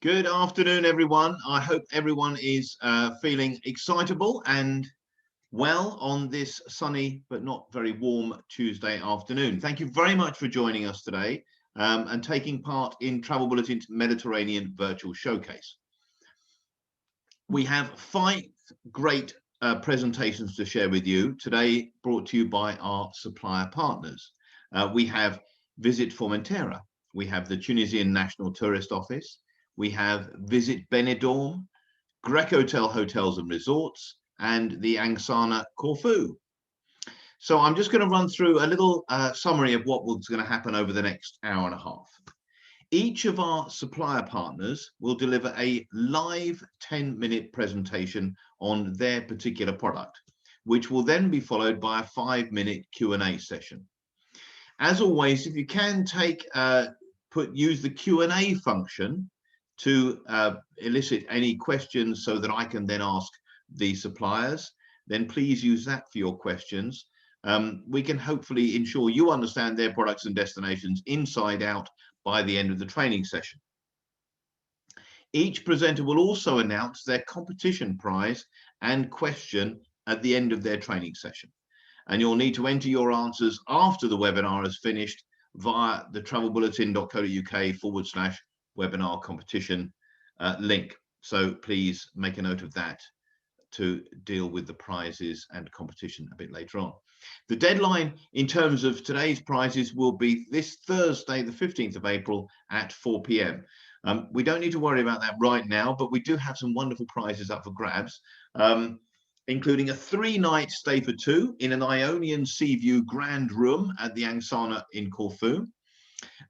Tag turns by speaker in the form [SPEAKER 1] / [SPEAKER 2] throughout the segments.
[SPEAKER 1] Good afternoon, everyone. I hope everyone is feeling excitable and well on this sunny but not very warm Tuesday afternoon. Thank you very much for joining us today and taking part in Travel Bulletin's Mediterranean Virtual Showcase. We have 5 great presentations to share with you today, brought to you by our supplier partners. We have Visit Formentera, we have the Tunisian National Tourist Office, we have Visit Benidorm, Grecotel Hotels and Resorts, and the Angsana Corfu. So I'm just going to run through a little summary of what's going to happen over the next hour and a half. Each of our supplier partners will deliver a live 10-minute presentation on their particular product, which will then be followed by a 5-minute Q&A session. As always, if you can use the Q&A function to elicit any questions so that I can then ask the suppliers, then please use that for your questions. We can hopefully ensure you understand their products and destinations inside out by the end of the training session. Each presenter will also announce their competition prize and question at the end of their training session. And you'll need to enter your answers after the webinar is finished via the travelbulletin.co.uk/webinar competition link. So please make a note of that to deal with the prizes and competition a bit later on. The deadline in terms of today's prizes will be this Thursday, the 15th of April at 4 p.m. We don't need to worry about that right now, but we do have some wonderful prizes up for grabs, including a 3-night stay for 2 in an Ionian Sea View grand room at the Angsana in Corfu,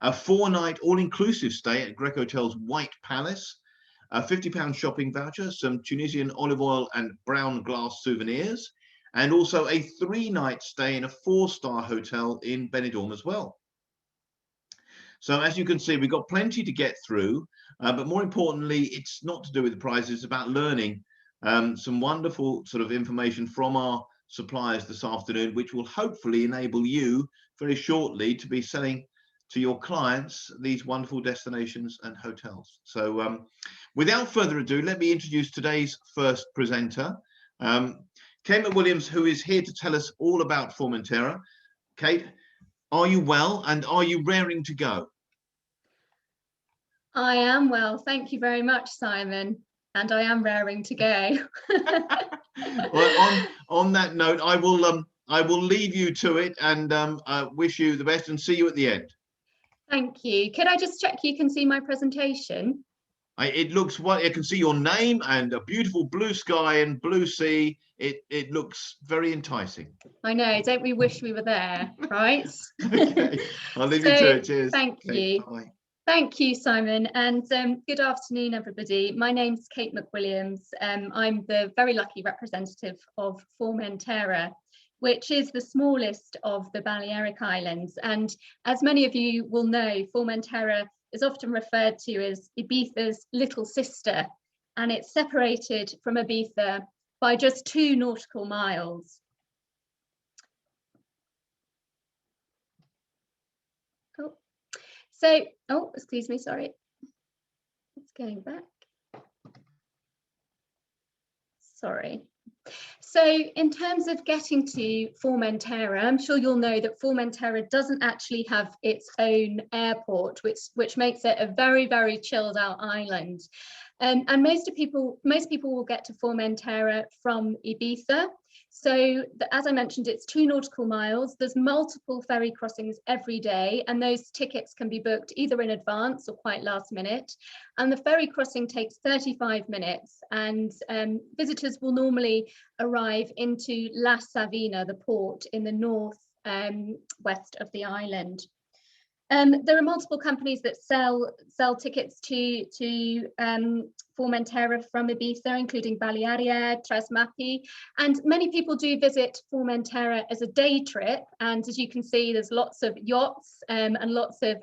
[SPEAKER 1] a 4-night all-inclusive stay at Grecotel's White Palace, a £50 shopping voucher, some Tunisian olive oil and brown glass souvenirs, and also a 3-night stay in a 4-star hotel in Benidorm as well. So as you can see, we've got plenty to get through, but more importantly, it's not to do with the prizes, it's about learning some wonderful sort of information from our suppliers this afternoon, which will hopefully enable you very shortly to be selling to your clients these wonderful destinations and hotels. So without further ado, let me introduce today's first presenter, Kate McWilliams, who is here to tell us all about Formentera. Kate, are you well and are you raring to go?
[SPEAKER 2] I am well, thank you very much, Simon, and I am raring to go.
[SPEAKER 1] Well, on that note, I will leave you to it and wish you the best and see you at the end.
[SPEAKER 2] Thank you. Could I just check you can see my presentation?
[SPEAKER 1] It looks well. I can see your name and a beautiful blue sky and blue sea. It looks very enticing.
[SPEAKER 2] I know, don't we wish we were there, right?
[SPEAKER 1] Okay, I'll leave you to it. Cheers.
[SPEAKER 2] Thank you.
[SPEAKER 1] Bye.
[SPEAKER 2] Thank you, Simon, and good afternoon, everybody. My name's Kate McWilliams. I'm the very lucky representative of Formentera, which is the smallest of the Balearic Islands. And as many of you will know, Formentera is often referred to as Ibiza's little sister, and it's separated from Ibiza by just 2 nautical miles. Cool. So, oh, excuse me, sorry. It's going back. Sorry. So in terms of getting to Formentera, I'm sure you'll know that Formentera doesn't actually have its own airport, which makes it a very, very chilled out island. And most people will get to Formentera from Ibiza. So as I mentioned, it's 2 nautical miles. There's multiple ferry crossings every day, and those tickets can be booked either in advance or quite last minute. And the ferry crossing takes 35 minutes, and visitors will normally arrive into La Savina, the port in the north west of the island. There are multiple companies that sell tickets to Formentera from Ibiza, including Balearia, Trasmapi, and many people do visit Formentera as a day trip. And as you can see, there's lots of yachts and lots of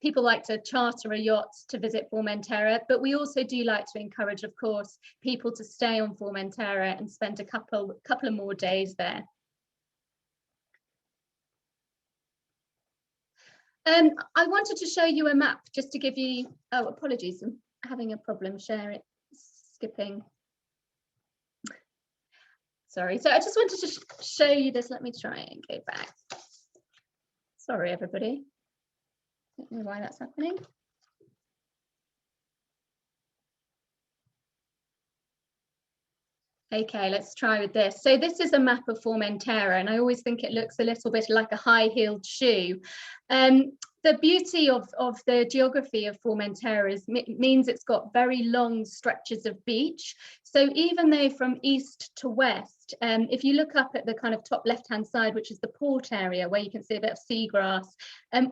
[SPEAKER 2] people like to charter a yacht to visit Formentera. But we also do like to encourage, of course, people to stay on Formentera and spend a couple of more days there. I wanted to show you a map just to give you, oh, apologies. having a problem skipping. Sorry, so I just wanted to show you this. Let me try and go back. Sorry, everybody. Don't know why that's happening. Okay, let's try with this. So this is a map of Formentera, and I always think it looks a little bit like a high-heeled shoe. The beauty of the geography of Formentera means it's got very long stretches of beach. So even though from east to west, if you look up at the kind of top left-hand side, which is the port area where you can see a bit of seagrass,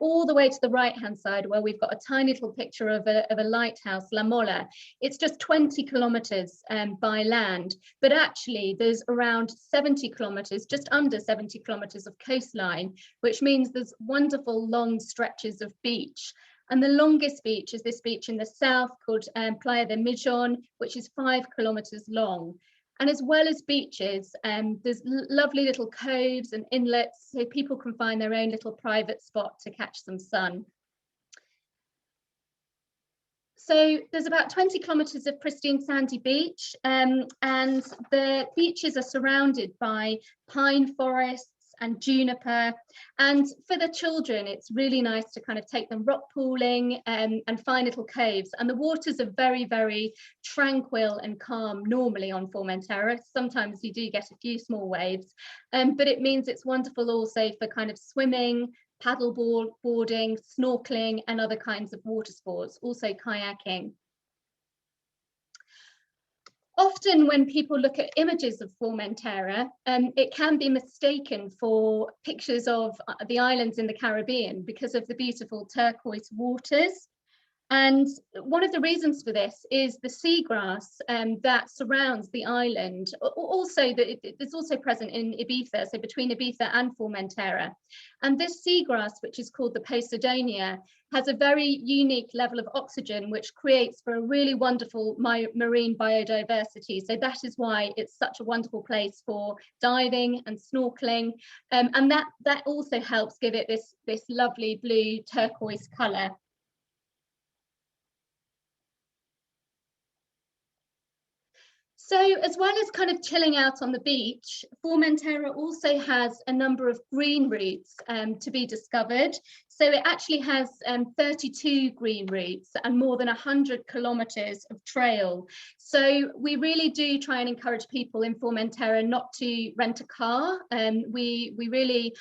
[SPEAKER 2] all the way to the right-hand side where we've got a tiny little picture of a lighthouse, La Mola, it's just 20 kilometers by land, but actually there's around 70 kilometers, just under 70 kilometers of coastline, which means there's wonderful long stretches of beach. And the longest beach is this beach in the south called Playa de Mijon, which is 5 kilometers long. And as well as beaches, there's lovely little coves and inlets, so people can find their own little private spot to catch some sun. So there's about 20 kilometers of pristine sandy beach, and the beaches are surrounded by pine forests and juniper. And for the children, it's really nice to kind of take them rock pooling and find little caves. And the waters are very, very tranquil and calm normally on Formentera. Sometimes you do get a few small waves, but it means it's wonderful also for kind of swimming, paddle boarding, snorkeling, and other kinds of water sports, also kayaking. Often when people look at images of Formentera, it can be mistaken for pictures of the islands in the Caribbean because of the beautiful turquoise waters. And one of the reasons for this is the seagrass that surrounds the island. Also, it's also present in Ibiza, so between Ibiza and Formentera. And this seagrass, which is called the Posidonia, has a very unique level of oxygen, which creates for a really wonderful marine biodiversity. So that is why it's such a wonderful place for diving and snorkeling. And that also helps give it this lovely blue turquoise colour. So as well as kind of chilling out on the beach, Formentera also has a number of green routes to be discovered. So it actually has 32 green routes and more than 100 kilometers of trail. So we really do try and encourage people in Formentera not to rent a car. We really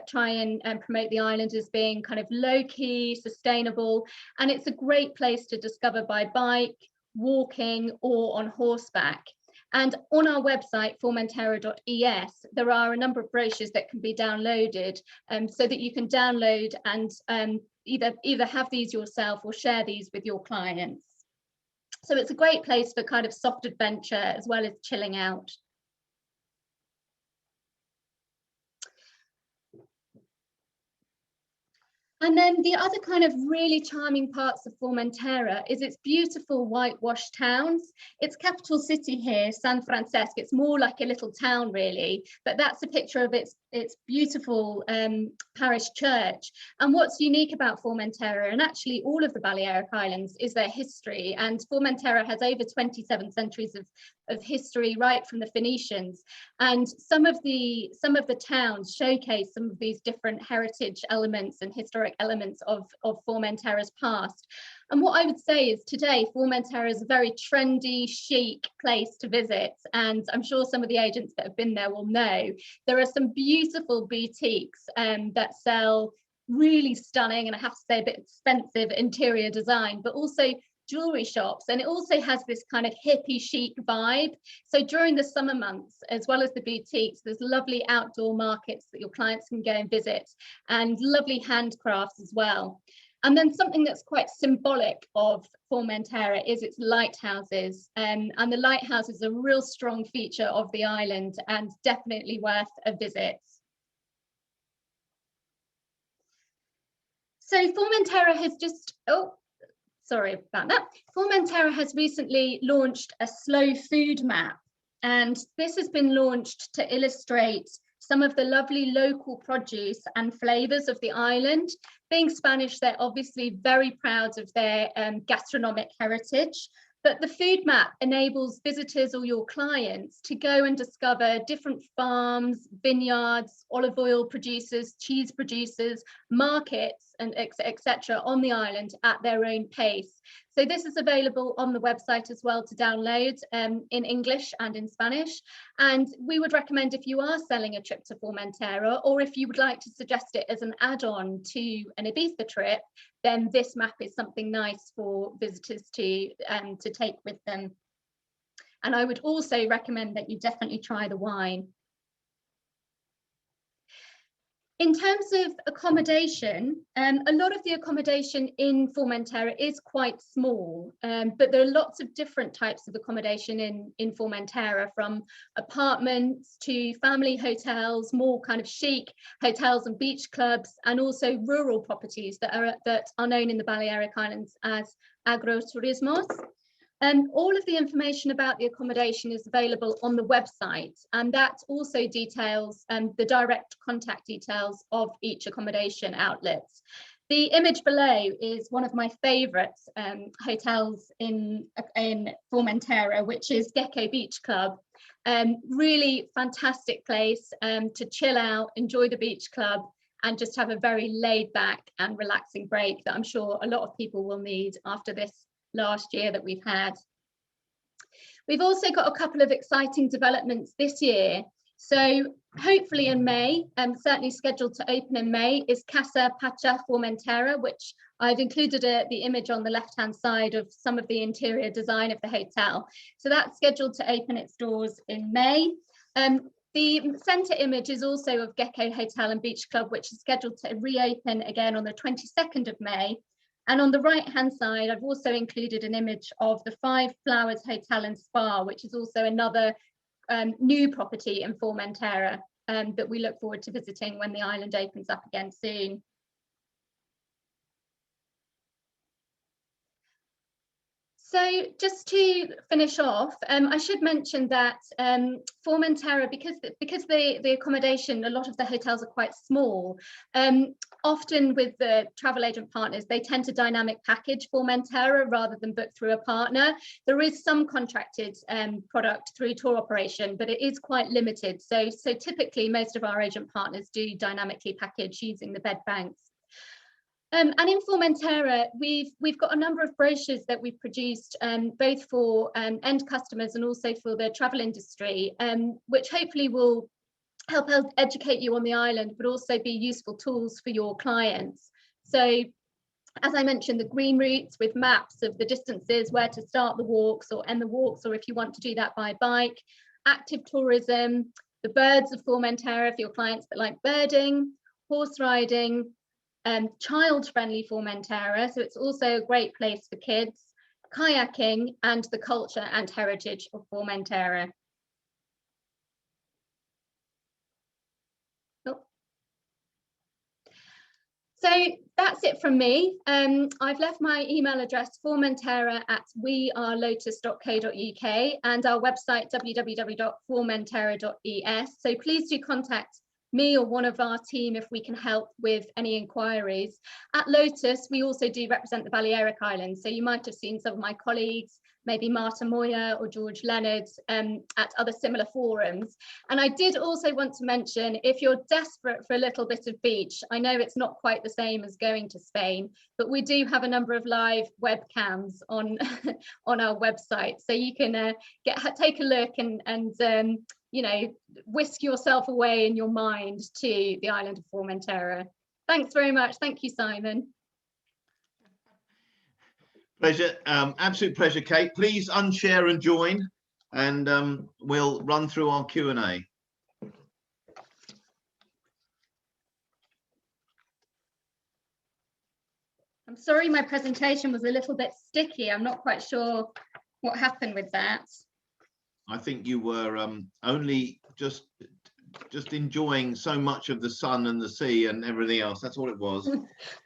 [SPEAKER 2] try and promote the island as being kind of low-key, sustainable, and it's a great place to discover by bike, walking, or on horseback. And on our website, formentera.es, there are a number of brochures that can be downloaded so that you can download and either have these yourself or share these with your clients. So it's a great place for kind of soft adventure as well as chilling out. And then the other kind of really charming parts of Formentera is its beautiful whitewashed towns. Its capital city here, San Francisco, it's more like a little town really, but that's a picture of its beautiful parish church. And what's unique about Formentera, and actually all of the Balearic Islands, is their history. And Formentera has over 27 centuries of history, right from the Phoenicians. And some of the towns showcase some of these different heritage elements and historic elements of Formentera's past. And what I would say is today, Formentera is a very trendy, chic place to visit. And I'm sure some of the agents that have been there will know. There are some beautiful boutiques that sell really stunning, and I have to say a bit expensive interior design, but also jewelry shops. And it also has this kind of hippie chic vibe. So during the summer months, as well as the boutiques, there's lovely outdoor markets that your clients can go and visit, and lovely handcrafts as well. And then something that's quite symbolic of Formentera is its lighthouses. And the lighthouses are a real strong feature of the island and definitely worth a visit. So Formentera has just, sorry about that. Formentera has recently launched a slow food map, and this has been launched to illustrate some of the lovely local produce and flavors of the island. Being Spanish, they're obviously very proud of their gastronomic heritage. But the food map enables visitors or your clients to go and discover different farms, vineyards, olive oil producers, cheese producers, markets, and etc. on the island at their own pace. So this is available on the website as well to download in English and in Spanish. And we would recommend, if you are selling a trip to Formentera, or if you would like to suggest it as an add-on to an Ibiza trip, then this map is something nice for visitors to take with them. And I would also recommend that you definitely try the wine. In terms of accommodation, a lot of the accommodation in Formentera is quite small, but there are lots of different types of accommodation in Formentera, from apartments to family hotels, more kind of chic hotels and beach clubs, and also rural properties that are known in the Balearic Islands as agroturismos. All of the information about the accommodation is available on the website, and that also details the direct contact details of each accommodation outlet. The image below is one of my favourite hotels in Formentera, which is Gecko Beach Club. Really fantastic place to chill out, enjoy the beach club, and just have a very laid back and relaxing break that I'm sure a lot of people will need after this last year that we've had. We've also got a couple of exciting developments this year. So hopefully in May, certainly scheduled to open in May, is Casa Pacha Formentera, which I've included the image on the left-hand side of some of the interior design of the hotel. So that's scheduled to open its doors in May. The centre image is also of Gecko Hotel and Beach Club, which is scheduled to reopen again on the 22nd of May. And on the right-hand side, I've also included an image of the Five Flowers Hotel and Spa, which is also another new property in Formentera that we look forward to visiting when the island opens up again soon. So just to finish off, I should mention that Formentera, because the accommodation, a lot of the hotels are quite small, often with the travel agent partners, they tend to dynamic package Formentera rather than book through a partner. There is some contracted product through tour operation, but it is quite limited. So typically most of our agent partners do dynamically package using the bed banks. And in Formentera, we've got a number of brochures that we've produced, both for end customers and also for the travel industry, which hopefully will help educate you on the island, but also be useful tools for your clients. So, as I mentioned, the green routes with maps of the distances, where to start the walks or end the walks, or if you want to do that by bike, active tourism, the birds of Formentera for your clients that like birding, horse riding, child-friendly Formentera, so it's also a great place for kids, kayaking, and the culture and heritage of Formentera. Oh. So that's it from me. I've left my email address formentera@wearelotus.co.uk and our website www.formentera.es. So please do contact me or one of our team if we can help with any inquiries. At Lotus, we also do represent the Balearic Islands. So you might have seen some of my colleagues, maybe Marta Moya or George Leonard at other similar forums. And I did also want to mention, if you're desperate for a little bit of beach, I know it's not quite the same as going to Spain, but we do have a number of live webcams on, on our website. So you can take a look and you know, whisk yourself away in your mind to the island of Formentera. Thanks very much. Thank you, Simon.
[SPEAKER 1] Pleasure, absolute pleasure, Kate. Please unshare and join, and we'll run through our Q&A.
[SPEAKER 2] I'm sorry my presentation was a little bit sticky. I'm not quite sure what happened with that.
[SPEAKER 1] I think you were only just enjoying so much of the sun and the sea and everything else. That's all it was.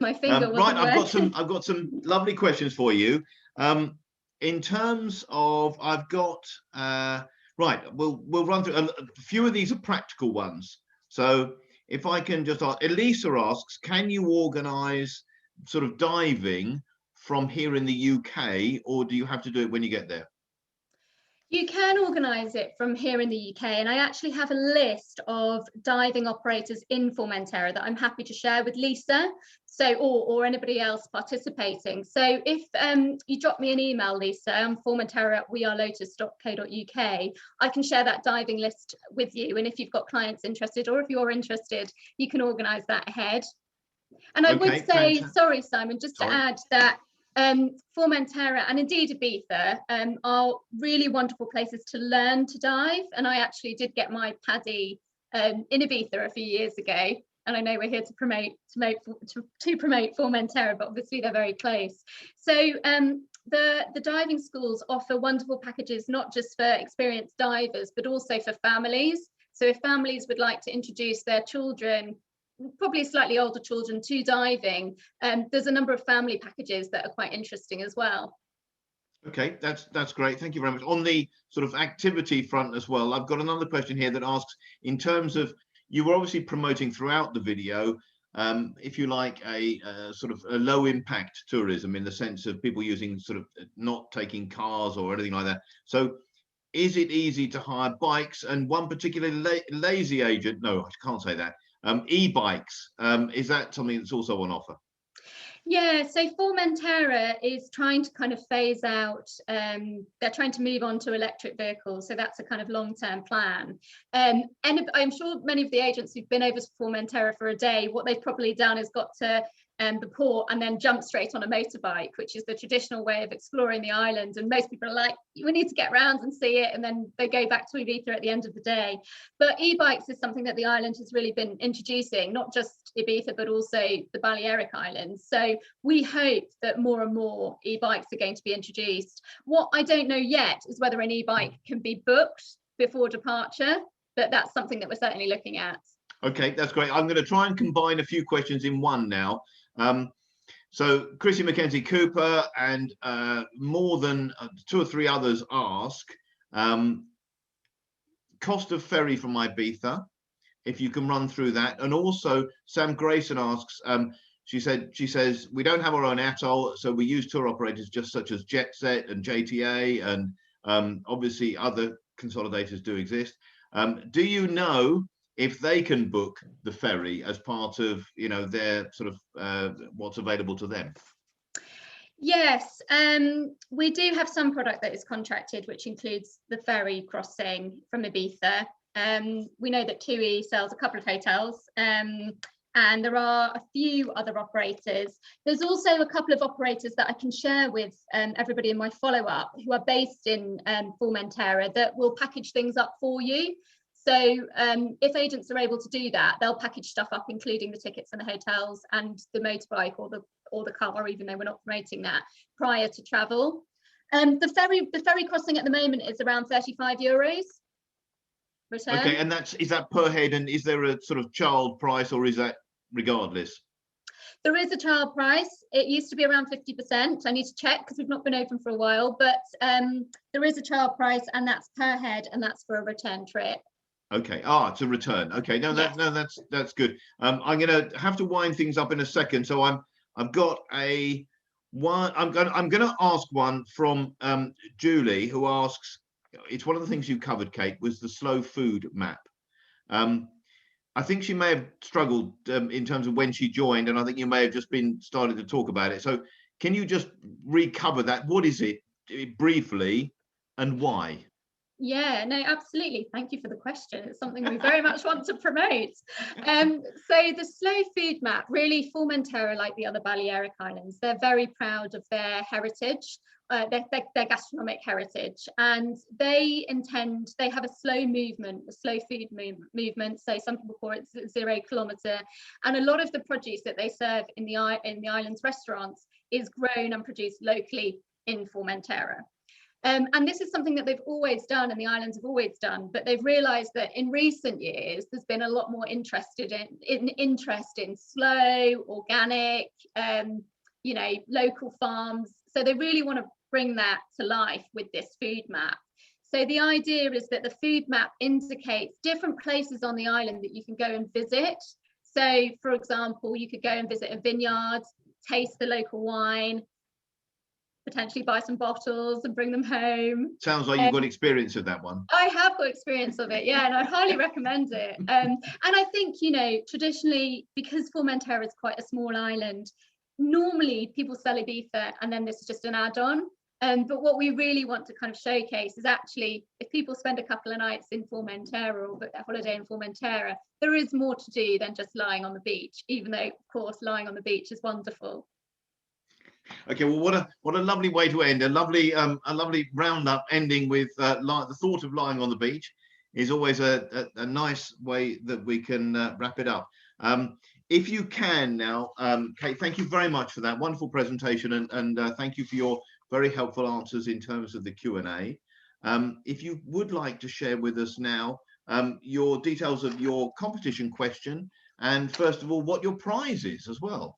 [SPEAKER 2] My finger
[SPEAKER 1] right,
[SPEAKER 2] working.
[SPEAKER 1] I've got some lovely questions for you. In terms of, I've got right, we'll run through a few of these are practical ones. So if I can just ask, Elisa asks, can you organise sort of diving from here in the UK, or do you have to do it when you get there?
[SPEAKER 2] You can organise it from here in the UK, and I actually have a list of diving operators in Formentera that I'm happy to share with Lisa, so or anybody else participating. So if you drop me an email, Lisa, on formentera@wearelotus.co.uk, I can share that diving list with you, and if you've got clients interested, or if you're interested, you can organise that ahead. And I would say,
[SPEAKER 1] fantastic.
[SPEAKER 2] sorry, Simon, just to add that Formentera and indeed Ibiza are really wonderful places to learn to dive. And I actually did get my PADI in Ibiza a few years ago. And I know we're here to promote Formentera, but obviously they're very close. So the diving schools offer wonderful packages, not just for experienced divers, but also for families. So if families would like to introduce their children, probably slightly older children, to diving, there's a number of family packages that are quite interesting as well.
[SPEAKER 1] Okay, that's great. Thank you very much. On the sort of activity front as well, I've got another question here that asks, in terms of, you were obviously promoting throughout the video, if you like, a sort of a low impact tourism, in the sense of people using sort of not taking cars or anything like that. So is it easy to hire bikes? And one particularly lazy agent, no, I can't say that, e-bikes, is that something that's also on offer?
[SPEAKER 2] Yeah, so Formentera is trying to kind of phase out, they're trying to move on to electric vehicles, so that's a kind of long-term plan. And I'm sure many of the agents who've been over to Formentera for a day, what they've probably done is got to the port and then jump straight on a motorbike, which is the traditional way of exploring the island. And most people are like, we need to get around and see it, and then they go back to Ibiza at the end of the day. But e-bikes is something that the island has really been introducing, not just Ibiza, but also the Balearic Islands. So we hope that more and more e-bikes are going to be introduced. What I don't know yet is whether an e-bike can be booked before departure, but that's something that we're certainly looking at.
[SPEAKER 1] Okay, that's great. I'm going to try and combine a few questions in one now. So Chrissy Mackenzie Cooper and more than 2 or 3 others ask, cost of ferry from Ibiza, if you can run through that. And also Sam Grayson asks, she says, we don't have our own atoll, so we use tour operators just such as Jet Set and JTA, and obviously other consolidators do exist. Do you know if they can book the ferry as part of, you know, their sort of what's available to them?
[SPEAKER 2] Yes, we do have some product that is contracted, which includes the ferry crossing from Ibiza. We know that TUI sells a couple of hotels, and there are a few other operators. There's also a couple of operators that I can share with everybody in my follow-up who are based in Formentera that will package things up for you. So if agents are able to do that, they'll package stuff up, including the tickets and the hotels and the motorbike or the car, even though we're not promoting that, prior to travel. The ferry crossing at the moment is around €35 return.
[SPEAKER 1] Okay, and is that per head, and is there a sort of child price, or is that regardless?
[SPEAKER 2] There is a child price. It used to be around 50%. I need to check because we've not been open for a while, but there is a child price, and that's per head, and that's for a return trip.
[SPEAKER 1] Okay, it's a return. Okay, no,
[SPEAKER 2] yes.
[SPEAKER 1] That's good. I'm gonna have to wind things up in a second, so I've got one. I'm gonna ask one from Julie, who asks. It's one of the things you covered, Kate, was the slow food map. I think she may have struggled in terms of when she joined, and I think you may have just been starting to talk about it. So can you just recover that? What is it briefly, and why?
[SPEAKER 2] Yeah, no, absolutely. Thank you for the question. It's something we very much want to promote. So the slow food map, really, Formentera, like the other Balearic Islands, they're very proud of their heritage, their gastronomic heritage, and they have a slow food movement. So some people call it 0 kilometre, and a lot of the produce that they serve in the island's restaurants is grown and produced locally in Formentera. And this is something that they've always done and the islands have always done, but they've realised that in recent years there's been a lot more interest in slow, organic, local farms. So they really want to bring that to life with this food map. So the idea is that the food map indicates different places on the island that you can go and visit. So, for example, you could go and visit a vineyard, taste the local wine, potentially buy some bottles and bring them home.
[SPEAKER 1] Sounds like you've got experience of that one.
[SPEAKER 2] I have got experience of it, yeah, and I highly recommend it. And I think, you know, traditionally, because Formentera is quite a small island, normally people sell Ibiza and then this is just an add-on. But what we really want to kind of showcase is actually, if people spend a couple of nights in Formentera or a holiday in Formentera, there is more to do than just lying on the beach, even though, of course, lying on the beach is wonderful.
[SPEAKER 1] Okay, well, what a lovely way to end. A lovely roundup ending with the thought of lying on the beach is always a nice way that we can wrap it up. If you can now, Kate, thank you very much for that wonderful presentation, and thank you for your very helpful answers in terms of the Q&A. If you would like to share with us now your details of your competition question, and first of all, what your prize is as well.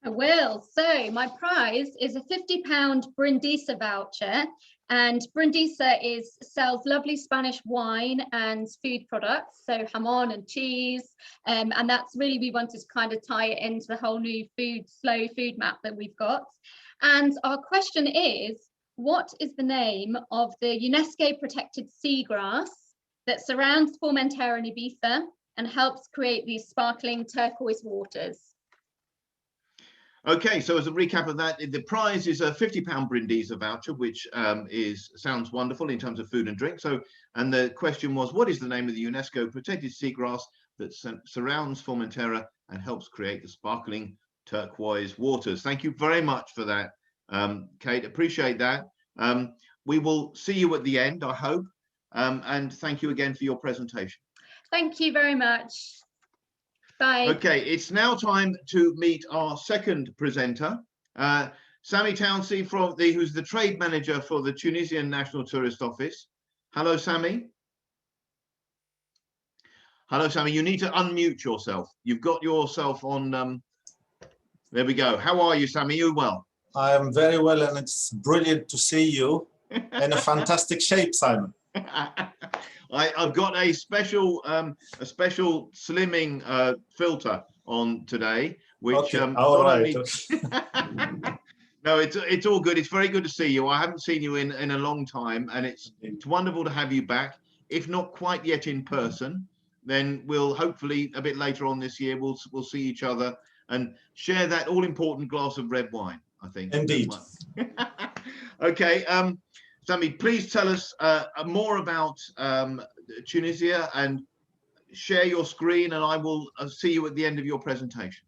[SPEAKER 2] I will. So my prize is a £50 Brindisa voucher, and Brindisa sells lovely Spanish wine and food products, so jamon and cheese, and that's really, we wanted to kind of tie it into the whole new slow food map that we've got. And our question is, what is the name of the UNESCO protected seagrass that surrounds Formentera and Ibiza and helps create these sparkling turquoise waters?
[SPEAKER 1] Okay, so as a recap of that, the prize is a £50 Brindisa voucher, which sounds wonderful in terms of food and drink. So, and the question was, what is the name of the UNESCO protected seagrass that surrounds Formentera and helps create the sparkling turquoise waters? Thank you very much for that, Kate. Appreciate that. We will see you at the end, I hope. And thank you again for your presentation.
[SPEAKER 2] Thank you very much. Bye.
[SPEAKER 1] Okay, it's now time to meet our second presenter, Sami Townsey, who's the trade manager for the Tunisian National Tourist Office. Hello, Sami. Hello, Sami. You need to unmute yourself. You've got yourself on. There we go. How are you, Sami? You well?
[SPEAKER 3] I am very well, and it's brilliant to see you in a fantastic shape, Simon.
[SPEAKER 1] I've got a special slimming filter on today, which
[SPEAKER 3] okay. All right.
[SPEAKER 1] No, it's all good. It's very good to see you. I haven't seen you in a long time, and it's wonderful to have you back. If not quite yet in person, then we'll hopefully a bit later on this year we'll see each other and share that all important glass of red wine, I think.
[SPEAKER 3] Indeed.
[SPEAKER 1] Okay. Sami, please tell us more about Tunisia and share your screen, and I will see you at the end of your presentation.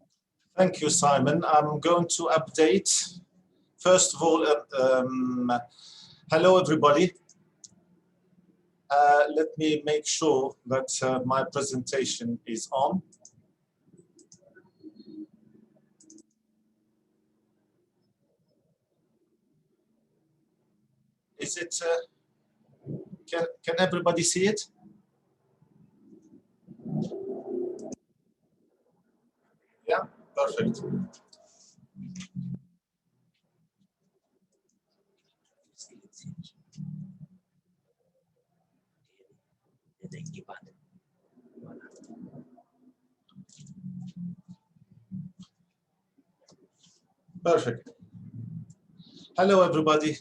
[SPEAKER 3] Thank you, Simon. I'm going to update. First of all, hello, everybody. Let me make sure that my presentation is on. Is it, can everybody see it? Yeah, perfect. Perfect. Hello, everybody.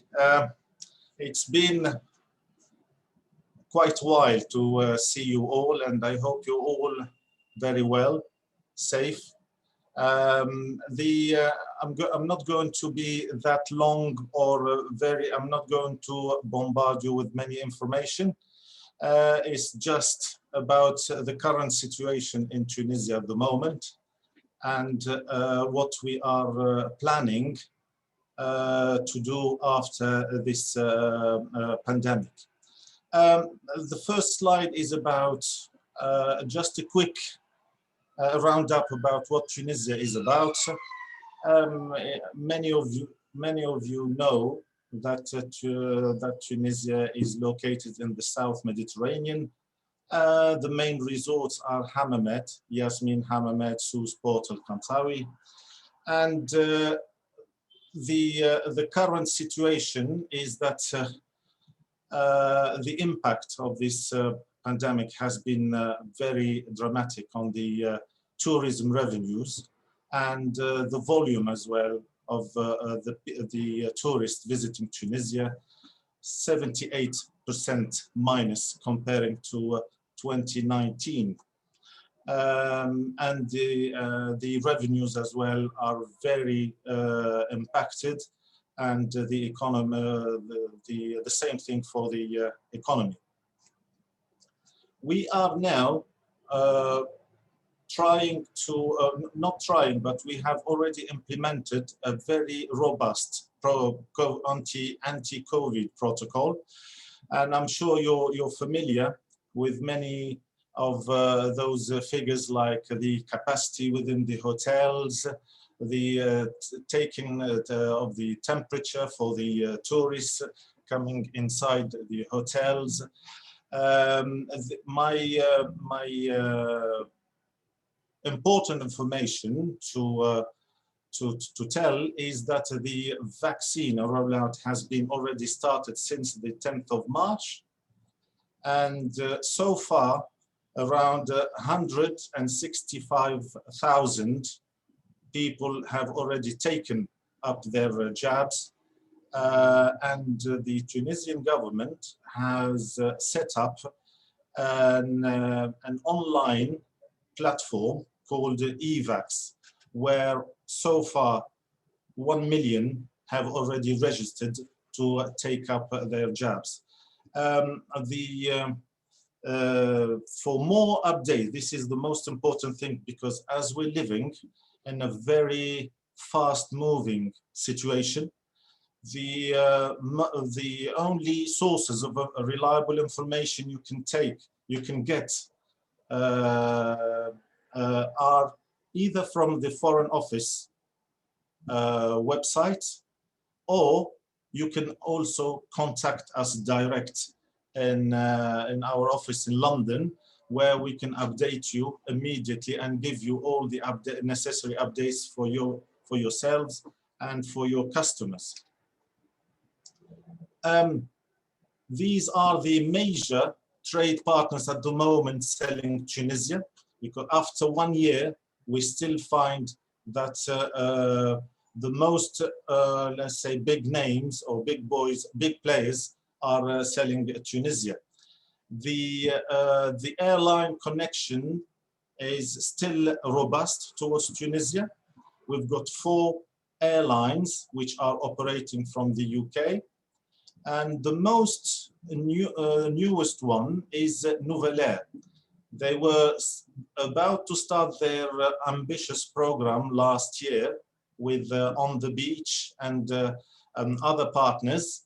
[SPEAKER 3] It's been quite a while to see you all, and I hope you're all very well, safe. I'm not going to be that long or I'm not going to bombard you with many information. It's just about the current situation in Tunisia at the moment and what we are planning to do after this pandemic. The first slide is about just a quick roundup about what Tunisia is about. Many of you know that Tunisia is located in the South Mediterranean. The main resorts are Hammamet, Yasmin Hammamet, Sousse, Port El Kantawi, and the current situation is that the impact of this pandemic has been very dramatic on the tourism revenues and the volume as well of the tourists visiting Tunisia, 78% minus comparing to 2019. And the revenues as well are very impacted, and the economy, the same thing for the economy. We are now trying to, not trying, but we have already implemented a very robust anti-COVID protocol. And I'm sure you're familiar with many of those figures, like the capacity within the hotels, the taking of the temperature for the tourists coming inside the hotels. My important information to tell is that the vaccine rollout has been already started since the 10th of March. And so far, around 165,000 people have already taken up their jabs. And the Tunisian government has set up an online platform called eVax, where so far 1 million have already registered to take up their jabs. For more updates, this is the most important thing, because as we're living in a very fast-moving situation, the only sources of reliable information you can get are either from the Foreign Office website, or you can also contact us direct in our office in London, where we can update you immediately and give you all the necessary updates for yourselves and for your customers. These are the major trade partners at the moment selling Tunisia, because after 1 year, we still find that the most, let's say, big names or big players are selling Tunisia. The airline connection is still robust towards Tunisia. We've got 4 airlines which are operating from the UK. And the most newest one is Nouvelle Air. They were about to start their ambitious program last year with On the Beach and other partners,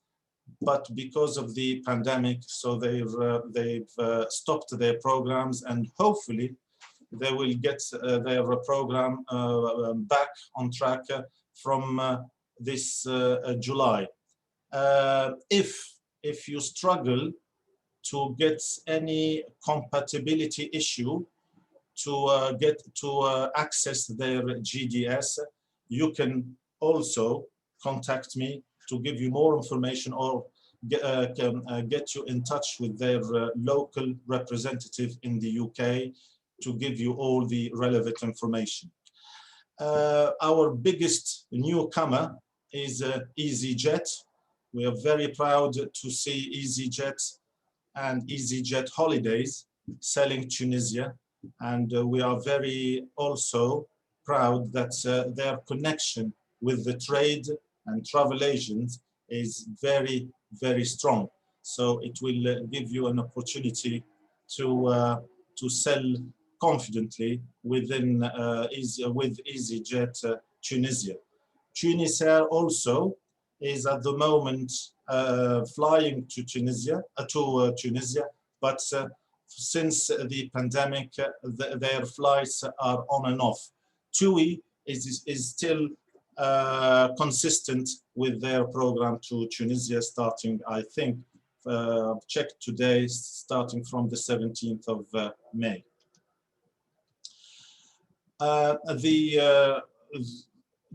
[SPEAKER 3] but because of the pandemic, so they've stopped their programs, and hopefully they will get their program back on track from this July. If you struggle to get any compatibility issue to access their GDS, you can also contact me to give you more information, or get you in touch with their local representative in the UK to give you all the relevant information. Our biggest newcomer is EasyJet. We are very proud to see EasyJet and EasyJet Holidays selling Tunisia, and we are very also proud that their connection with the trade and travel agents is very, very strong. So it will give you an opportunity to sell confidently within with EasyJet Tunisia. Tunisair also is at the moment flying to Tunisia, but since the pandemic, their flights are on and off. TUI is still consistent with their program to Tunisia, starting, I think, checked today, starting from the 17th of May.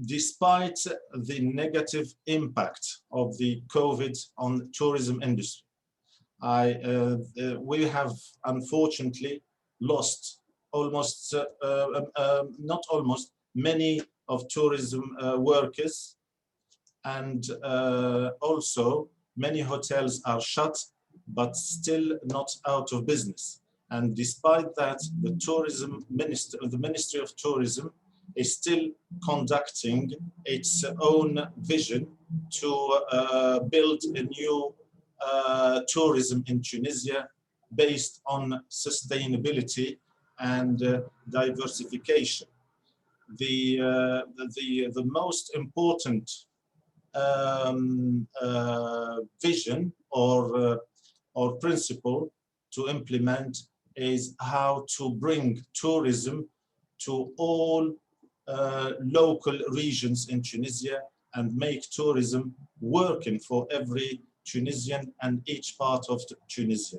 [SPEAKER 3] Despite the negative impact of the COVID on the tourism industry, We have unfortunately lost almost, not almost, many of tourism workers, and also many hotels are shut, but still not out of business. And despite that, the Ministry of Tourism is still conducting its own vision to build a new tourism in Tunisia based on sustainability and diversification. The most important vision or principle to implement is how to bring tourism to all local regions in Tunisia and make tourism working for every Tunisian and each part of Tunisia.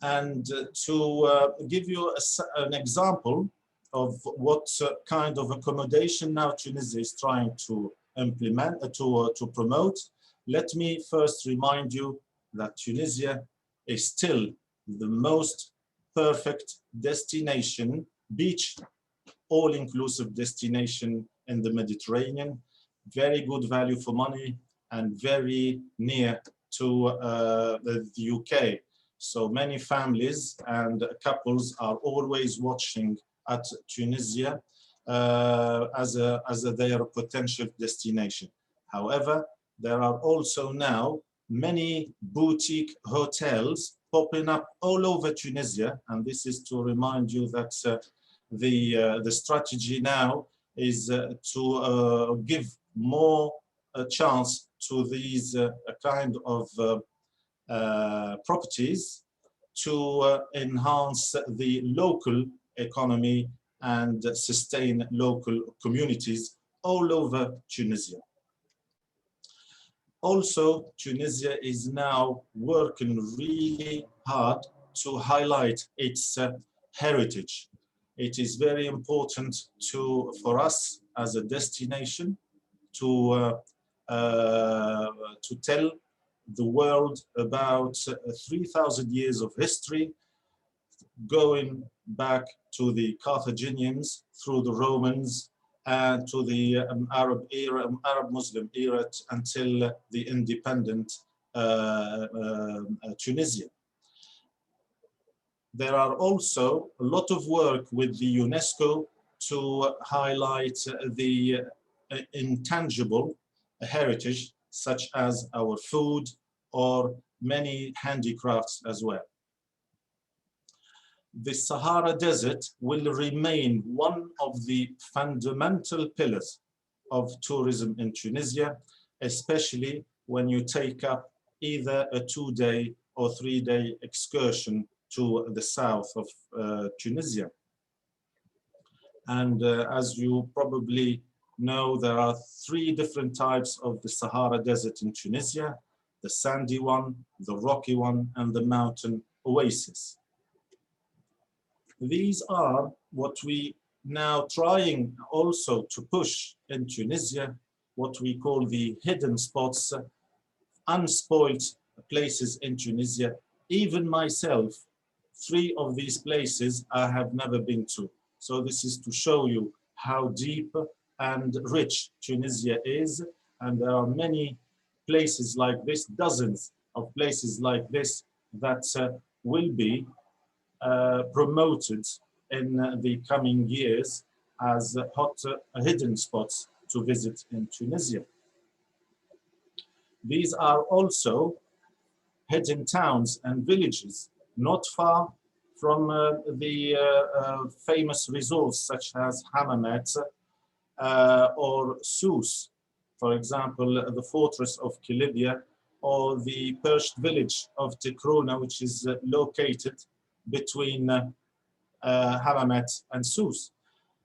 [SPEAKER 3] And to give you an example of what kind of accommodation now Tunisia is trying to implement, to promote, let me first remind you that Tunisia is still the most perfect destination, beach, all-inclusive destination in the Mediterranean, very good value for money and very near to the UK. So many families and couples are always watching at Tunisia as their potential destination. However, there are also now many boutique hotels popping up all over Tunisia, and this is to remind you that the strategy now is to give more chance to these kind of properties to enhance the local economy and sustain local communities all over Tunisia. Also, Tunisia is now working really hard to highlight its heritage. It is very important for us as a destination to tell the world about 3,000 years of history, going back to the Carthaginians, through the Romans, and to the Arab Muslim era until the independent Tunisia. There are also a lot of work with the UNESCO to highlight the intangible heritage, such as our food or many handicrafts as well. The Sahara Desert will remain one of the fundamental pillars of tourism in Tunisia, especially when you take up either a 2-day or 3-day excursion to the south of Tunisia. And as you probably know, there are 3 different types of the Sahara Desert in Tunisia: the sandy one, the rocky one, and the mountain oasis. These are what we now trying also to push in Tunisia, what we call the hidden spots, unspoiled places in Tunisia. Even myself, 3 of these places I have never been to. So this is to show you how deep and rich Tunisia is. And there are many places like this, dozens of places like this that will be promoted in the coming years as hot hidden spots to visit in Tunisia. These are also hidden towns and villages not far from the famous resorts such as Hammamet or Sousse, for example, the fortress of Kilibya, or the perched village of Tikruna, which is located between Hammamet and Sousse.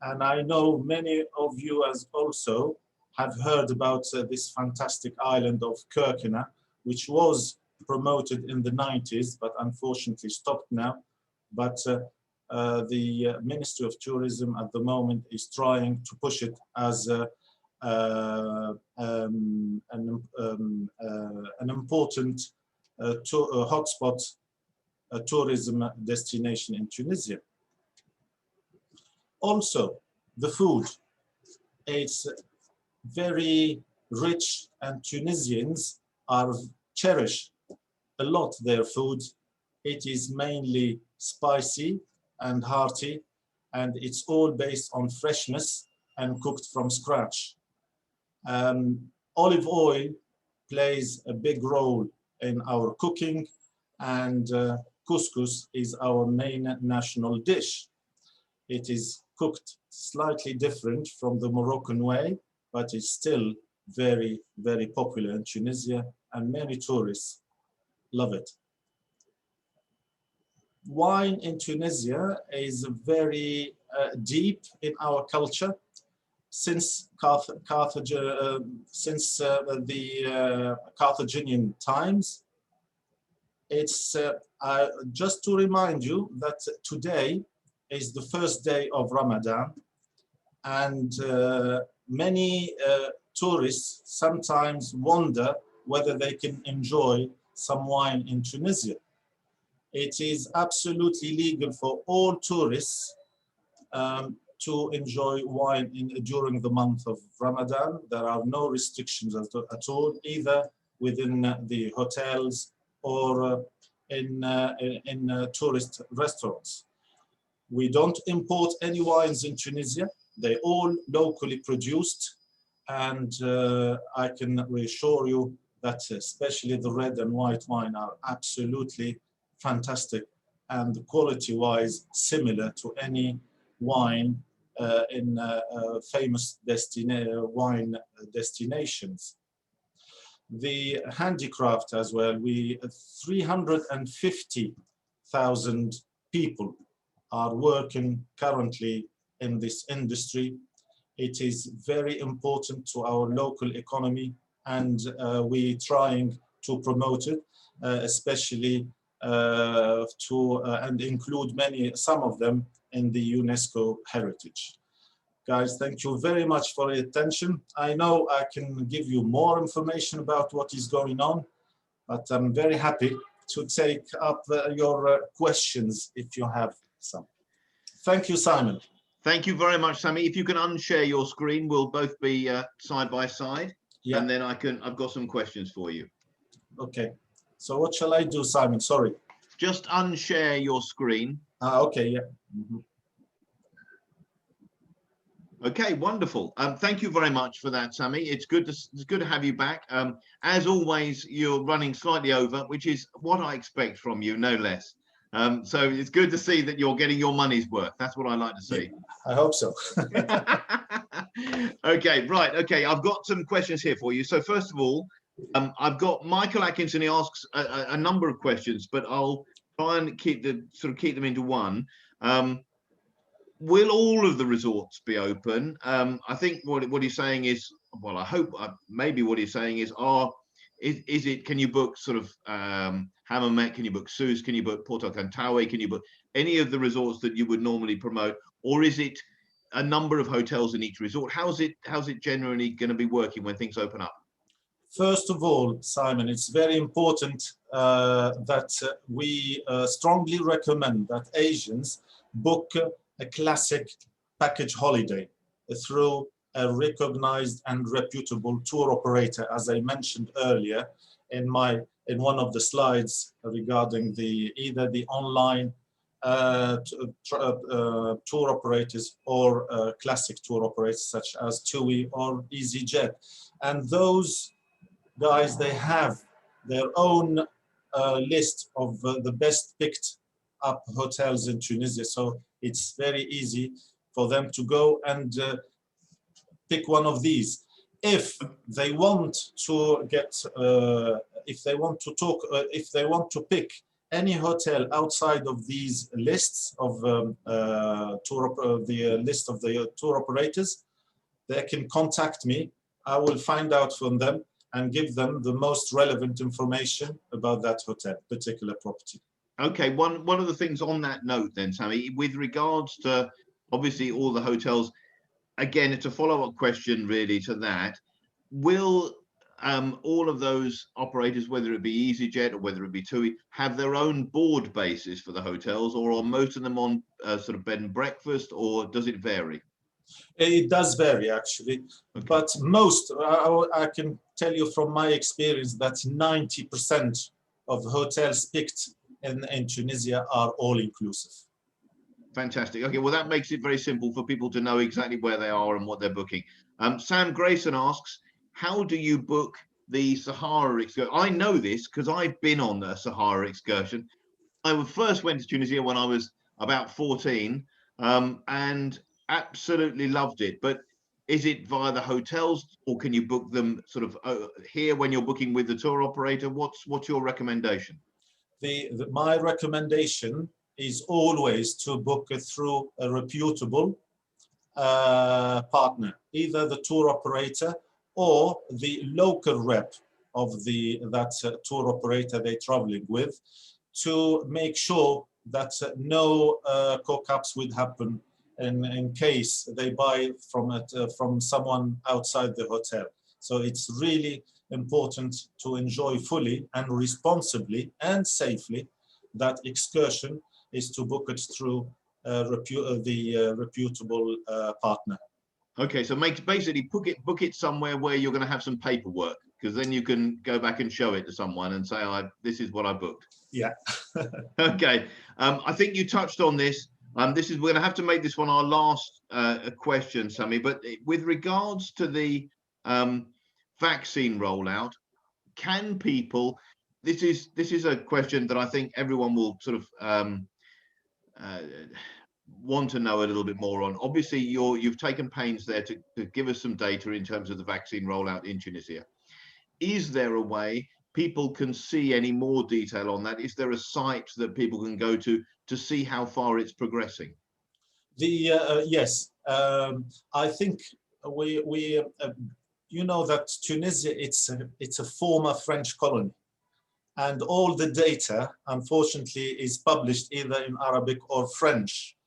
[SPEAKER 3] And I know many of you as also have heard about this fantastic island of Kirkina, which was promoted in the 90s, but unfortunately stopped now. But the Ministry of Tourism at the moment is trying to push it as an important hotspot tourism destination in Tunisia. Also, the food, it's very rich, and Tunisians cherish a lot their food. It is mainly spicy and hearty, and it's all based on freshness and cooked from scratch. Olive oil plays a big role in our cooking, and couscous is our main national dish. It is cooked slightly different from the Moroccan way, but it's still very, very popular in Tunisia, and many tourists love it. Wine in Tunisia is very deep in our culture. Since the Carthaginian times. It's just to remind you that today is the first day of Ramadan, and many tourists sometimes wonder whether they can enjoy some wine in Tunisia. It is absolutely legal for all tourists to enjoy wine during the month of Ramadan. There are no restrictions at all, either within the hotels or in tourist restaurants. We don't import any wines in Tunisia. They're all locally produced, and I can reassure you that especially the red and white wine are absolutely fantastic and quality-wise similar to any wine in famous wine destinations. The handicraft as well, 350,000 people are working currently in this industry. It is very important to our local economy, and we're trying to promote it, especially and include some of them in the UNESCO heritage. Guys, thank you very much for your attention. I know I can give you more information about what is going on, but I'm very happy to take up your questions if you have some. Thank you, Simon.
[SPEAKER 1] Thank you very much, Sami. If you can unshare your screen, we'll both be side by side, and then I've got some questions for you.
[SPEAKER 3] Okay. So what shall I do, Simon? Sorry.
[SPEAKER 1] Just unshare your screen.
[SPEAKER 3] Okay, yeah. Mm-hmm.
[SPEAKER 1] Okay, wonderful. Thank you very much for that, Sami. It's good to have you back. As always, you're running slightly over, which is what I expect from you, no less. So it's good to see that you're getting your money's worth. That's what I like to see.
[SPEAKER 3] I hope so.
[SPEAKER 1] Okay, right. Okay, I've got some questions here for you. So first of all, I've got Michael Atkinson. He asks a number of questions, but I'll try and keep them into one. Will all of the resorts be open? I think what he's saying is, well, I hope maybe what he's saying is, is it? Can you book sort of Hammamet? Can you book Sousse? Can you book Porto Cantawe? Can you book any of the resorts that you would normally promote, or is it a number of hotels in each resort? How's it generally going to be working when things open up?
[SPEAKER 3] First of all, Simon, it's very important that we strongly recommend that Asians book a classic package holiday through a recognized and reputable tour operator, as I mentioned earlier in one of the slides regarding either the online tour operators or classic tour operators such as TUI or EasyJet. And those guys, they have their own list of the best picked up hotels in Tunisia. So it's very easy for them to go and pick one of these. If they want to if they want to pick any hotel outside of these lists of the list of the tour operators, they can contact me. I will find out from them and give them the most relevant information about that particular property.
[SPEAKER 1] Okay, one of the things on that note then, Sami, with regards to obviously all the hotels, again, it's a follow-up question really to that. Will all of those operators, whether it be EasyJet or whether it be TUI, have their own board bases for the hotels, or are most of them on sort of bed and breakfast, or does it vary?
[SPEAKER 3] It does vary, actually,
[SPEAKER 1] Okay.
[SPEAKER 3] but most, I can tell you from my experience that 90% of hotels picked in Tunisia are all-inclusive.
[SPEAKER 1] Fantastic. Okay, well, that makes it very simple for people to know exactly where they are and what they're booking. Sam Grayson asks, how do you book the Sahara excursion? I know this because I've been on the Sahara excursion. I first went to Tunisia when I was about 14 and absolutely loved it. But is it via the hotels, or can you book them sort of here when you're booking with the tour operator? What's your recommendation?
[SPEAKER 3] My recommendation is always to book it through a reputable partner, either the tour operator or the local rep of that tour operator they're traveling with, to make sure that no cock-ups would happen in case they buy from someone outside the hotel. So it's really important to enjoy fully and responsibly and safely that excursion, is to book it through the reputable partner.
[SPEAKER 1] Okay, so basically book it somewhere where you're going to have some paperwork, because then you can go back and show it to someone and say, this is what I booked.
[SPEAKER 3] Yeah.
[SPEAKER 1] Okay, I think you touched on this. We're going to have to make this one our last question, Sammy. But with regards to the vaccine rollout, can people? This is a question that I think everyone will sort of want to know a little bit more on. Obviously, you've taken pains there to give us some data in terms of the vaccine rollout in Tunisia. Is there a way people can see any more detail on that? Is there a site that people can go to see how far it's progressing?
[SPEAKER 3] Yes, I think we you know that Tunisia, it's a former French colony, and all the data, unfortunately, is published either in Arabic or French.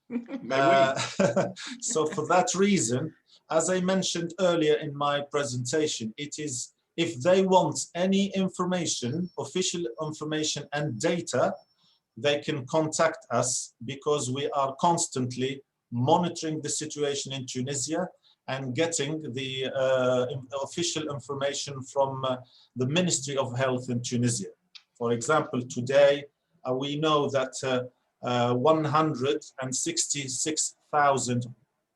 [SPEAKER 3] So for that reason, as I mentioned earlier in my presentation, it is, if they want any information, official information and data, they can contact us, because we are constantly monitoring the situation in Tunisia and getting the official information from the Ministry of Health in Tunisia. For example, today we know that 166,000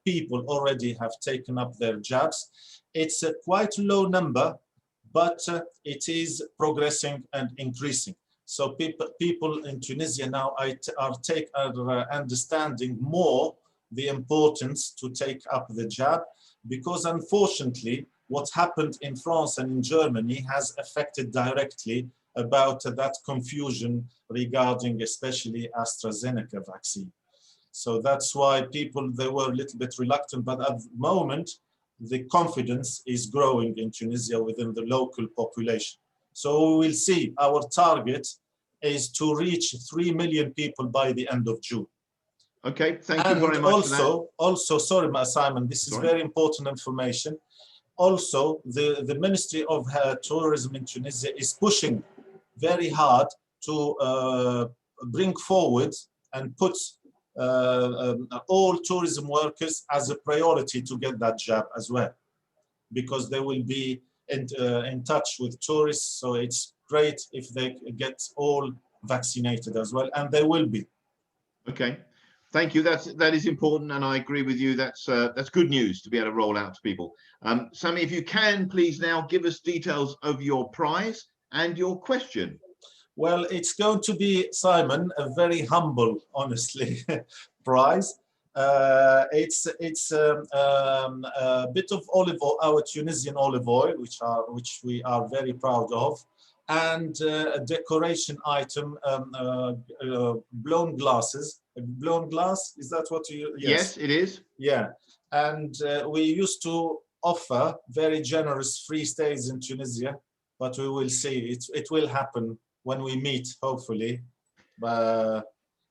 [SPEAKER 3] people already have taken up their jabs. It's a quite low number, but it is progressing and increasing. So people in Tunisia now are understanding more the importance to take up the jab, because unfortunately what happened in France and in Germany has affected directly about that confusion regarding especially AstraZeneca vaccine. So that's why people, they were a little bit reluctant, but at the moment the confidence is growing in Tunisia within the local population. So we will see. Our target is to reach 3 million people by the end of June.
[SPEAKER 1] Okay, thank you very much for that.
[SPEAKER 3] Also, sorry, Simon, this is very important information. Also, the Ministry of Tourism in Tunisia is pushing very hard to bring forward and put all tourism workers as a priority to get that jab as well, because they will be in touch with tourists. So it's great if they get all vaccinated as well, and they will be.
[SPEAKER 1] Okay, thank you. That is important, and I agree with you. That's good news to be able to roll out to people. Sammy, if you can, please now give us details of your prize and your question.
[SPEAKER 3] Well, it's going to be, Simon, a very humble, honestly, prize. It's a bit of olive oil, our Tunisian olive oil, which we are very proud of, and a decoration item, blown glasses. Blown glass, is that what you?
[SPEAKER 1] Yes, it is.
[SPEAKER 3] Yeah, and we used to offer very generous free stays in Tunisia, but we will see. It will happen when we meet, hopefully, in a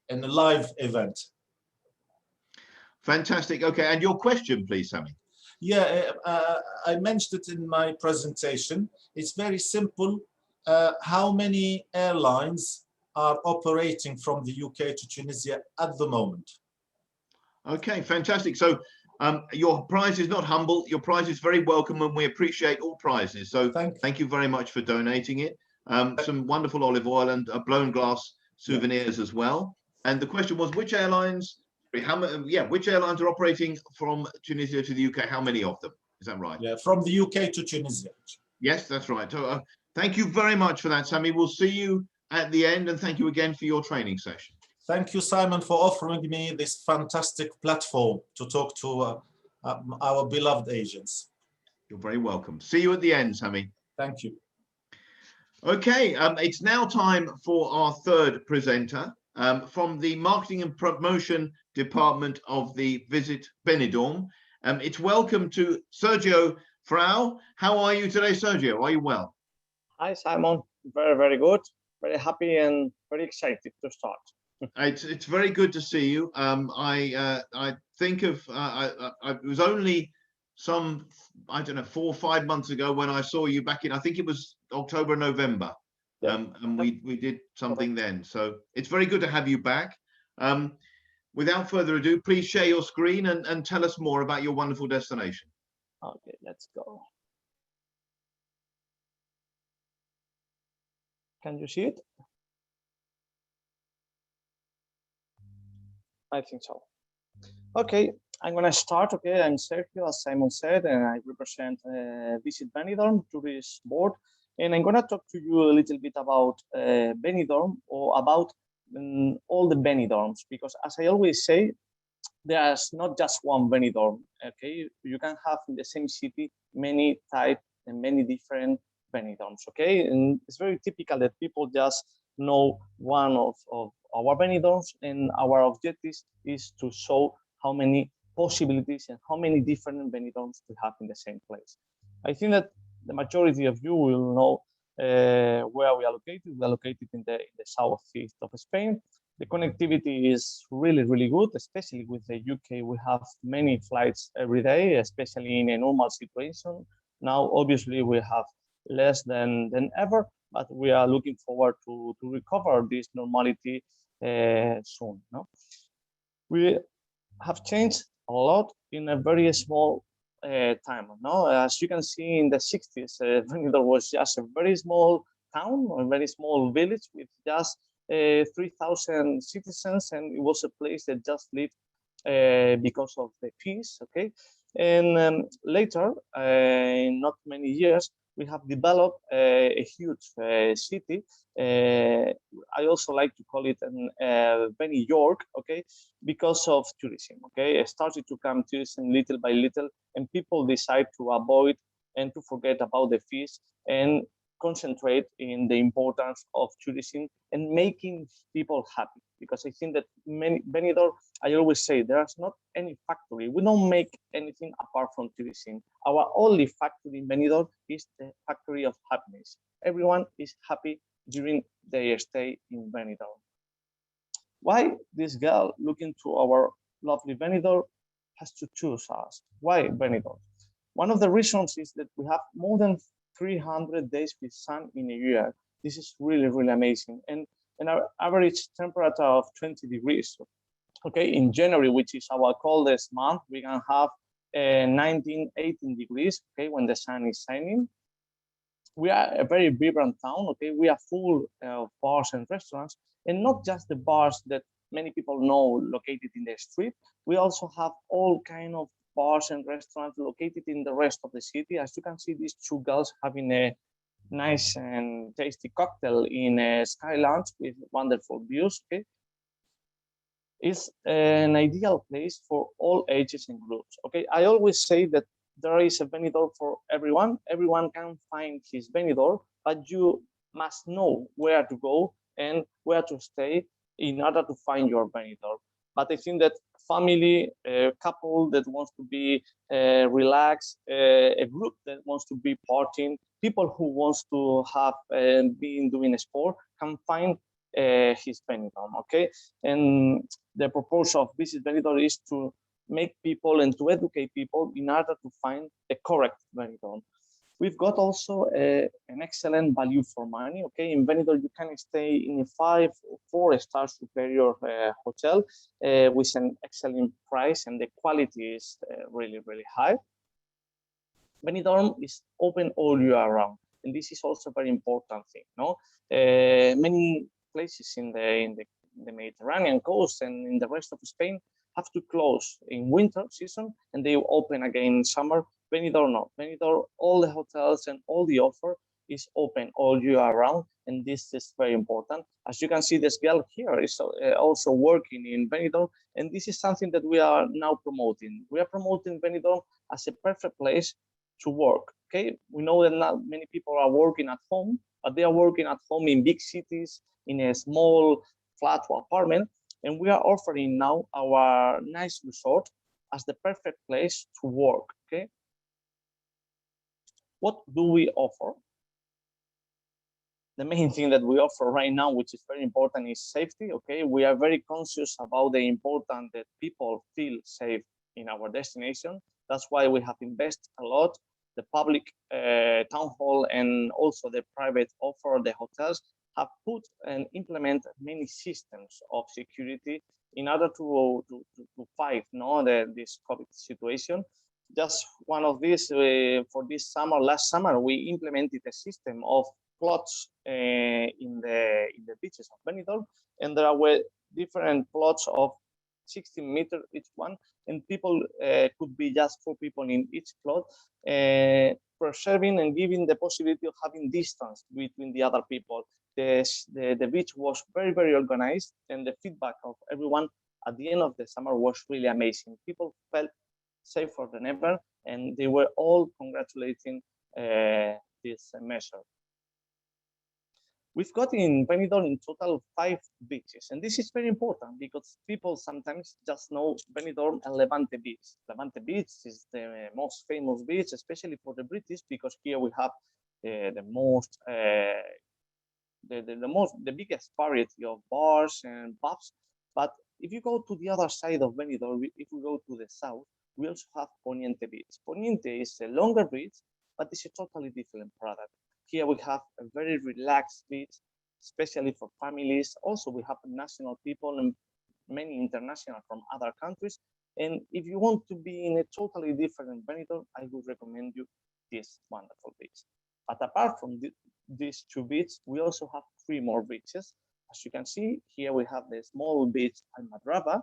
[SPEAKER 3] live event.
[SPEAKER 1] Fantastic. Okay, and your question, please, Sammy.
[SPEAKER 3] Yeah, I mentioned it in my presentation. It's very simple. How many airlines are operating from the UK to Tunisia at the moment?
[SPEAKER 1] Okay, fantastic. So your prize is not humble. Your prize is very welcome, and we appreciate all prizes. So thank you very much for donating it. Some wonderful olive oil and blown glass souvenirs as well. And the question was, which airlines? Which airlines are operating from Tunisia to the UK? How many of them? Is that right?
[SPEAKER 3] Yeah, from the UK to Tunisia.
[SPEAKER 1] Yes, that's right. So thank you very much for that, Sami. We'll see you at the end, and thank you again for your training session.
[SPEAKER 3] Thank you, Simon, for offering me this fantastic platform to talk to our beloved agents.
[SPEAKER 1] You're very welcome. See you at the end, Sami.
[SPEAKER 3] Thank you.
[SPEAKER 1] Okay, it's now time for our third presenter from the Marketing and Promotion Department of the Visit Benidorm. It's welcome to Sergio Frau. How are you today, Sergio? Are you well?
[SPEAKER 4] Hi, Simon. Very, very good. Very happy and very excited to start.
[SPEAKER 1] It's very good to see you. I think of it was only some, I don't know, 4 or 5 months ago when I saw you back in, I think it was October, November.
[SPEAKER 4] Yeah.
[SPEAKER 1] And we did something then. So it's very good to have you back. Without further ado, please share your screen and tell us more about your wonderful destination.
[SPEAKER 4] Okay, let's go. Can you see it? I think so. Okay, I'm going to start. Okay, I'm Sergio, as Simon said, and I represent Visit Benidorm Tourist Board. And I'm going to talk to you a little bit about Benidorm, or about all the Benidorms, because as I always say, there's not just one Benidorm. Okay, you can have in the same city many types and many different Benidorms. Okay, and it's very typical that people just know one of our Benidorms, and our objective is to show how many possibilities and how many different Benidorms we have in the same place. I think that the majority of you will know where we are located. We are located in the southeast of Spain. The connectivity is really, really good, especially with the UK. We have many flights every day, especially in a normal situation. Now, obviously, we have less than ever, but we are looking forward to recover this normality soon. No? We have changed a lot in a very small time. No? As you can see, in the 60s, Benidorm was just a very small town, a very small village with just 3,000 citizens, and it was a place that just lived because of the peace. Okay, and later, in not many years, we have developed a huge city. I also like to call it Benny York, okay, because of tourism. Okay, it started to come tourism little by little, and people decide to avoid and to forget about the fees and concentrate in the importance of tourism and making people happy. Because I think that Benidorm, I always say, there's not any factory. We don't make anything apart from tourism. Our only factory in Benidorm is the factory of happiness. Everyone is happy during their stay in Benidorm. Why this girl looking to our lovely Benidorm has to choose us? Why Benidorm? One of the reasons is that we have more than 300 days with sun in a year. This is really, really amazing. And our average temperature of 20 degrees. Okay, in January, which is our coldest month, we can have 19, 18 degrees, okay, when the sun is shining. We are a very vibrant town, okay? We are full of bars and restaurants, and not just the bars that many people know located in the street. We also have all kind of bars and restaurants located in the rest of the city. As you can see, these two girls having a nice and tasty cocktail in a sky lounge with wonderful views. Okay, it's an ideal place for all ages and groups. Okay, I always say that there is a Benidorm for everyone. Everyone can find his Benidorm, but you must know where to go and where to stay in order to find your Benidorm. But I think that family, a couple that wants to be relaxed, a group that wants to be partying, people who wants to have been doing a sport can find his Benidorm, okay? And the purpose of Visit Benidorm is to make people and to educate people in order to find the correct Benidorm. We've got also an excellent value for money. Okay, in Benidorm you can stay in a 5 or 4-star superior hotel with an excellent price, and the quality is really high. Benidorm is open all year round, and this is also a very important thing. No, many places in the Mediterranean coast and in the rest of Spain have to close in winter season and they open again in summer. Benidorm not. Benidorm, all the hotels and all the offer is open all year round, and this is very important. As you can see, this girl here is also working in Benidorm, and this is something that we are now promoting. We are promoting Benidorm as a perfect place to work. Okay, we know that not many people are working at home, but they are working at home in big cities, in a small flat or apartment, and we are offering now our nice resort as the perfect place to work. Okay, what do we offer? The main thing that we offer right now, which is very important, is safety. Okay, we are very conscious about the importance that people feel safe in our destination. That's why we have invested a lot. The public town hall and also the private offer, the hotels have put and implemented many systems of security in order to fight this COVID situation. Just one of these for this summer, last summer, we implemented a system of plots in the beaches of Benidorm, and there were different plots of 16 meters each one, and people could be just 4 people in each plot, preserving and giving the possibility of having distance between the other people. The beach was very organized, and the feedback of everyone at the end of the summer was really amazing. People felt safer than ever, and they were all congratulating this measure. We've got in Benidorm in total 5 beaches, and this is very important because people sometimes just know Benidorm and Levante Beach. Levante Beach is the most famous beach, especially for the British, because here we have the biggest variety of bars and pubs. But if you go to the other side of Benidorm, if we go to the south, we also have Poniente Beach. Poniente is a longer beach, but it's a totally different product. Here we have a very relaxed beach, especially for families. Also, we have national people and many international from other countries. And if you want to be in a totally different Benidorm, I would recommend you this wonderful beach. But apart from these 2 beaches, we also have 3 more beaches. As you can see, here we have the small beach Almadrava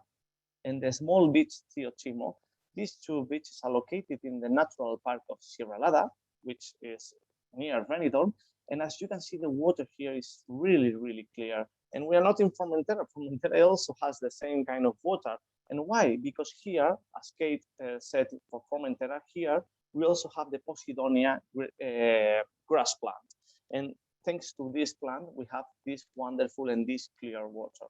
[SPEAKER 4] and the small beach Tio Chimo. These 2 beaches are located in the natural park of Sierra Lada, which is near Benidorm, and as you can see, the water here is really clear. And we are not in Formentera. Formentera also has the same kind of water. And why? Because here, as Kate said for Formentera, here we also have the Posidonia grass plant. And thanks to this plant, we have this wonderful and this clear water.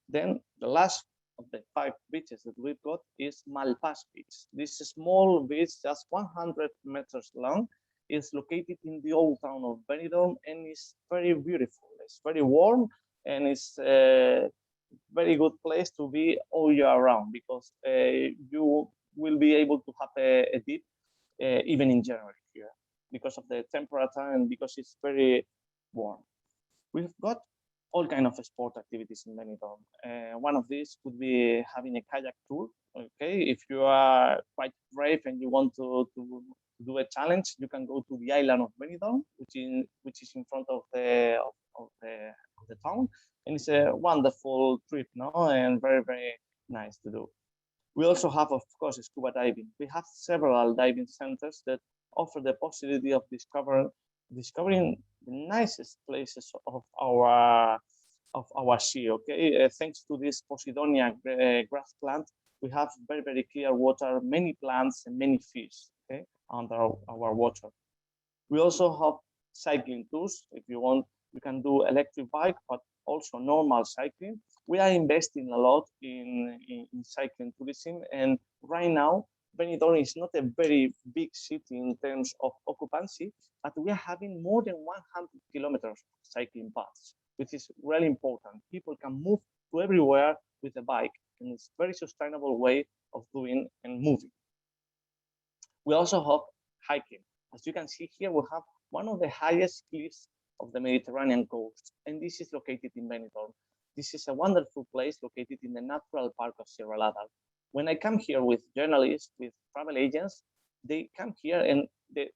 [SPEAKER 4] Then the last of the 5 beaches that we've got is Malpas Beach. This small beach, just 100 meters long, is located in the old town of Benidorm, and it's very beautiful. It's very warm, and it's a very good place to be all year round because you will be able to have a dip even in January here because of the temperature and because it's very warm. We've got all kinds of sport activities in Benidorm. One of these could be having a kayak tour. Okay, if you are quite brave and you want to do a challenge, you can go to the island of Benidorm, which is in front of the town, and it's a wonderful trip, no, and very nice to do. We also have, of course, scuba diving. We have several diving centers that offer the possibility of discovering the nicest places of our sea. Okay, thanks to this Posidonia grass plant, we have very clear water, many plants and many fish. Okay, under our water. We also have cycling tours. If you want, you can do electric bike, but also normal cycling. We are investing a lot in cycling tourism, and right now Benidorm is not a very big city in terms of occupancy, but we are having more than 100 kilometers of cycling paths, which is really important. People can move to everywhere with a bike, and it's a very sustainable way of doing and moving. We also have hiking. As you can see here, we have one of the highest cliffs of the Mediterranean coast, and this is located in Benidorm. This is a wonderful place located in the natural park of Sierra Ladal. When I come here with journalists, with travel agents, they come here and the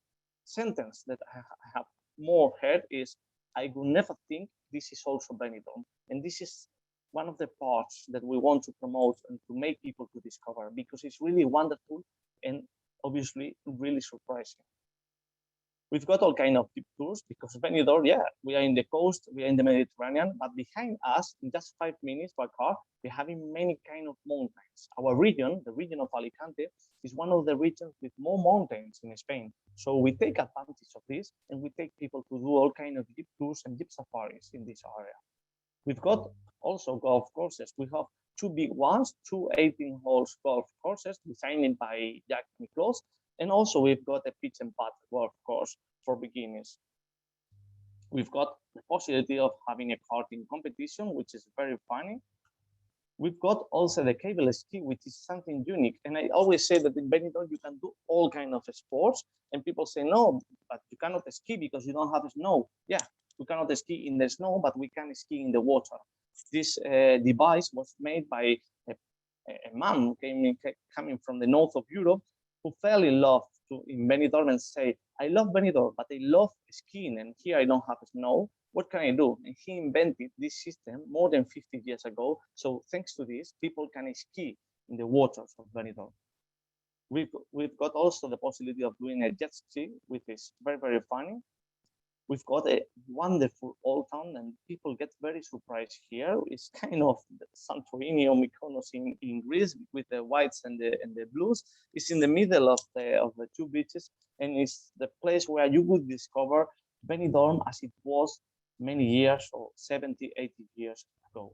[SPEAKER 4] sentence that I have more heard is, I will never think this is also Benidorm. And this is one of the parts that we want to promote and to make people to discover, because it's really wonderful and obviously really surprising. We've got all kind of deep tours because Benidorm, yeah, we are in the coast, we are in the Mediterranean, but behind us, in just 5 minutes by car, we're having many kind of mountains. Our region, the region of Alicante, is one of the regions with more mountains in Spain. So we take advantage of this and we take people to do all kind of jeep tours and jeep safaris in this area. We've got also golf courses. We have 2 big ones, 2 18-hole golf courses designed by Jack Nicklaus. And also we've got a pitch and putt golf course for beginners. We've got the possibility of having a karting competition, which is very funny. We've got also the cable ski, which is something unique. And I always say that in Benidorm, you can do all kinds of sports. And people say, no, but you cannot ski because you don't have snow. Yeah, we cannot ski in the snow, but we can ski in the water. This device was made by a man coming from the north of Europe, who fell in love in Benidorm and say, I love Benidorm, but I love skiing, and here I don't have snow. What can I do? And he invented this system more than 50 years ago. So thanks to this, people can ski in the waters of Benidorm. We've got also the possibility of doing a jet ski, which is very, very funny. We've got a wonderful old town, and people get very surprised here. It's kind of Santorini or Mykonos in Greece, with the whites and the blues. It's in the middle of the 2 beaches, and it's the place where you would discover Benidorm as it was many years, or 70, 80 years ago.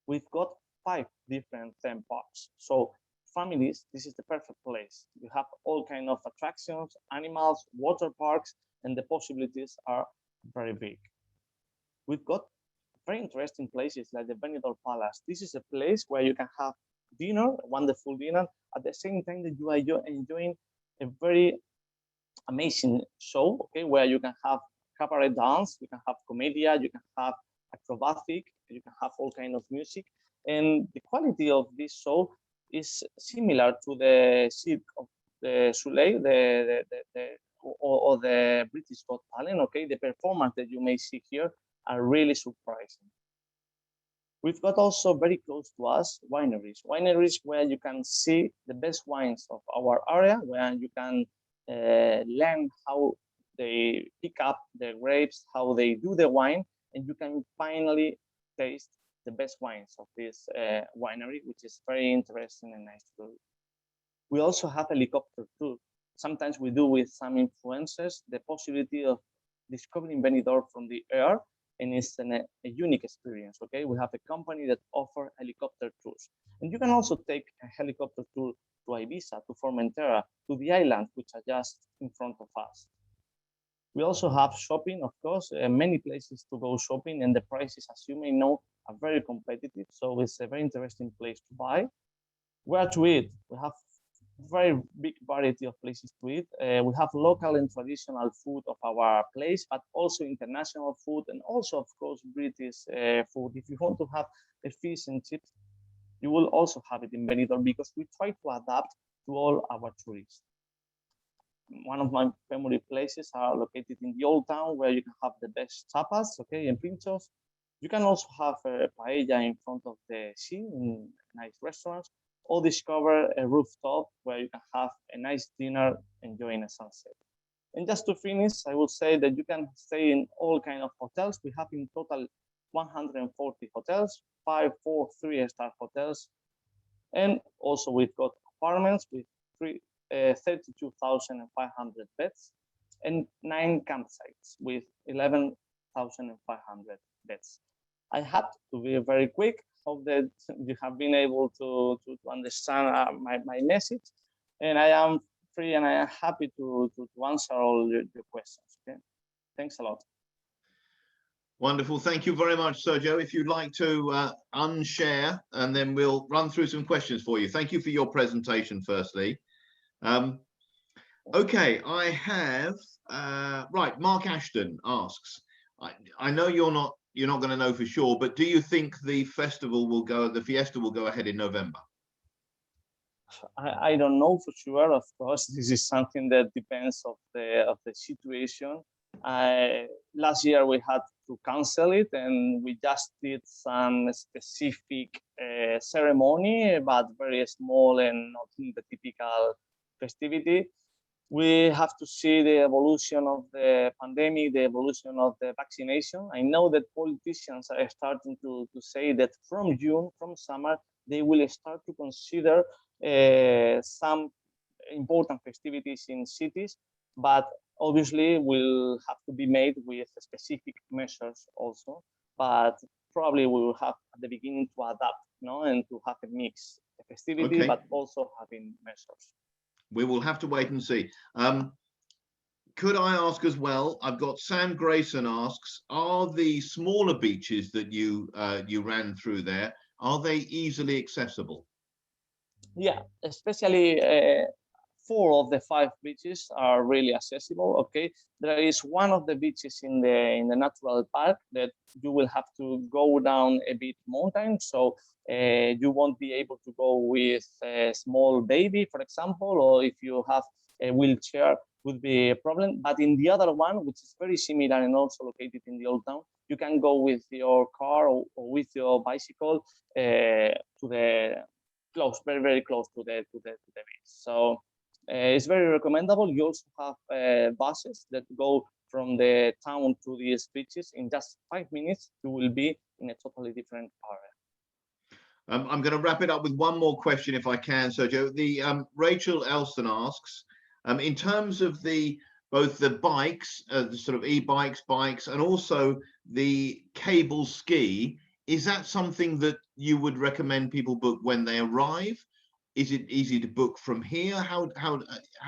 [SPEAKER 4] We've got 5 different theme parks. So families, this is the perfect place. You have all kinds of attractions, animals, water parks, and the possibilities are very big. We've got very interesting places like the Benidorm Palace. This is a place where you can have dinner, a wonderful dinner, at the same time that you are enjoying a very amazing show, okay, where you can have cabaret dance, you can have commedia, you can have acrobatic, you can have all kinds of music. And the quality of this show is similar to the Cirque of the Soleil, or the British Got Talent, okay? The performance that you may see here are really surprising. We've got also very close to us wineries. Wineries where you can see the best wines of our area, where you can learn how they pick up the grapes, how they do the wine, and you can finally taste the best wines of this winery, which is very interesting and nice to do. We also have a helicopter tour. Sometimes we do with some influencers the possibility of discovering Benidorm from the air, and it's a unique experience, okay? We have a company that offers helicopter tours. And you can also take a helicopter tour to Ibiza, to Formentera, to the islands, which are just in front of us. We also have shopping, of course, many places to go shopping, and the prices, as you may know, are very competitive. So it's a very interesting place to buy. Where to eat? We have very big variety of places to eat. We have local and traditional food of our place, but also international food, and also, of course, British food. If you want to have a fish and chips, you will also have it in Benidorm, because we try to adapt to all our tourists. One of my favorite places are located in the old town, where you can have the best tapas, okay, and Pintxos. You can also have a paella in front of the sea in nice restaurants, or discover a rooftop where you can have a nice dinner enjoying a sunset. And just to finish, I will say that you can stay in all kinds of hotels. We have in total 140 hotels, 5, 4, 3-star hotels. And also we've got apartments with 32,500 beds and 9 campsites with 11,500 beds. I had to be very quick. Hope that you have been able to understand my message, and I am free and I am happy to answer all your questions. Okay, thanks a lot.
[SPEAKER 1] Wonderful. Thank you very much, Sergio. If you'd like to unshare, and then we'll run through some questions for you. Thank you for your presentation, firstly. Okay, I have, right, Mark Ashton asks, I know you're not going to know for sure, but do you think the fiesta will go ahead in November?
[SPEAKER 4] I don't know for sure. Of course, this is something that depends of the situation. Last year we had to cancel it, and we just did some specific ceremony, but very small and not in the typical festivity. We have to see the evolution of the pandemic, the evolution of the vaccination. I know that politicians are starting to say that from June, from summer, they will start to consider some important festivities in cities, but obviously will have to be made with specific measures also. But probably we will have at the beginning to adapt, and to have a mix, a festivity,
[SPEAKER 1] Okay.
[SPEAKER 4] but also having measures.
[SPEAKER 1] We will have to wait and see. Could I ask as well, I've got Sam Grayson asks, are the smaller beaches that you ran through there, are they easily accessible?
[SPEAKER 4] Yeah, especially 4 of the 5 beaches are really accessible. Okay, there is one of the beaches in the natural park that you will have to go down a bit mountain, so you won't be able to go with a small baby, for example, or if you have a wheelchair, would be a problem. But in the other one, which is very similar and also located in the old town, you can go with your car or with your bicycle to the close, very, very close to the beach. So it's very recommendable. You also have buses that go from the town to these beaches. In just 5 minutes, you will be in a totally different area.
[SPEAKER 1] I'm going to wrap it up with one more question, if I can, Sergio. The Rachel Elston asks, in terms of both the bikes, the sort of e-bikes, bikes, and also the cable ski, is that something that you would recommend people book when they arrive? Is it easy to book from here?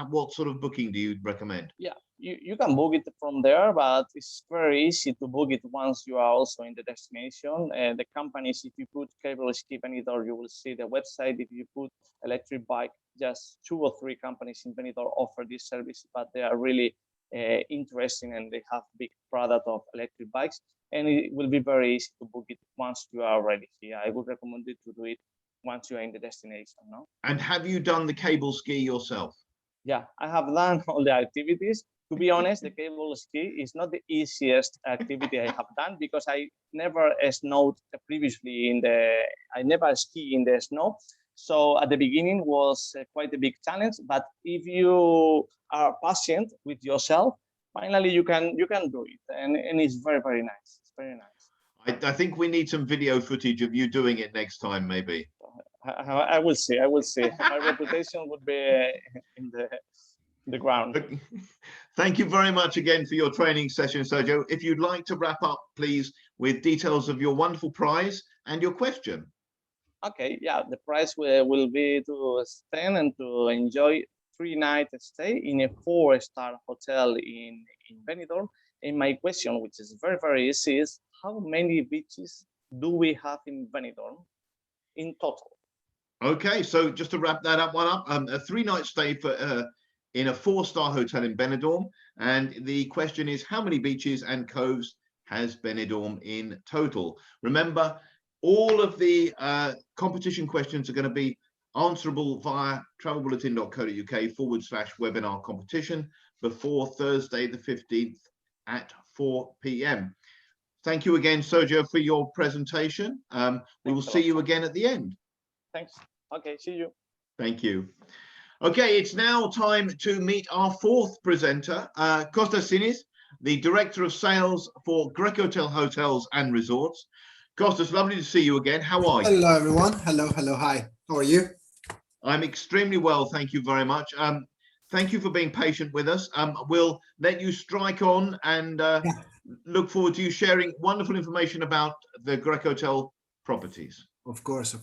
[SPEAKER 1] What sort of booking do you recommend?
[SPEAKER 4] Yeah, you can book it from there, but it's very easy to book it once you are also in the destination. The companies, if you put cable ski Benidorm, you will see the website. If you put electric bike, just 2 or 3 companies in Benidorm offer this service, but they are really interesting, and they have big product of electric bikes, and it will be very easy to book it once you are ready here. I would recommend you to do it once you are in the destination. No?
[SPEAKER 1] And have you done the cable ski yourself?
[SPEAKER 4] Yeah, I have done all the activities. To be honest, the cable ski is not the easiest activity I have done, because I never snowed previously I never ski in the snow. So at the beginning was quite a big challenge, but if you are patient with yourself, finally you can do it, and it's very, very nice. It's very nice.
[SPEAKER 1] I think we need some video footage of you doing it next time, maybe.
[SPEAKER 4] I will see. My reputation would be in the ground.
[SPEAKER 1] Thank you very much again for your training session, Sergio. If you'd like to wrap up, please, with details of your wonderful prize and your question.
[SPEAKER 4] Okay, yeah, the prize will be to spend and to enjoy 3-night stay in a 4-star hotel in Benidorm. And my question, which is very, very easy, is how many beaches do we have in Benidorm in total?
[SPEAKER 1] Okay, so just to wrap that up, a 3-night stay in a 4-star hotel in Benidorm. And the question is, how many beaches and coves has Benidorm in total? Remember, all of the competition questions are going to be answerable via travelbulletin.co.uk/webinar competition before Thursday the 15th at 4 p.m. Thank you again, Sergio, for your presentation. We will see you again at the end.
[SPEAKER 4] Thanks. Okay, see you.
[SPEAKER 1] Thank you. Okay, it's now time to meet our 4th presenter, Kostas Sinis, the Director of Sales for Grecotel Hotels and Resorts. Kostas, lovely to see you again. How are you?
[SPEAKER 5] Hello, everyone. Hello, hi. How are you?
[SPEAKER 1] I'm extremely well, thank you very much. Thank you for being patient with us. We'll let you strike on and look forward to you sharing wonderful information about the Grecotel properties.
[SPEAKER 5] Of course.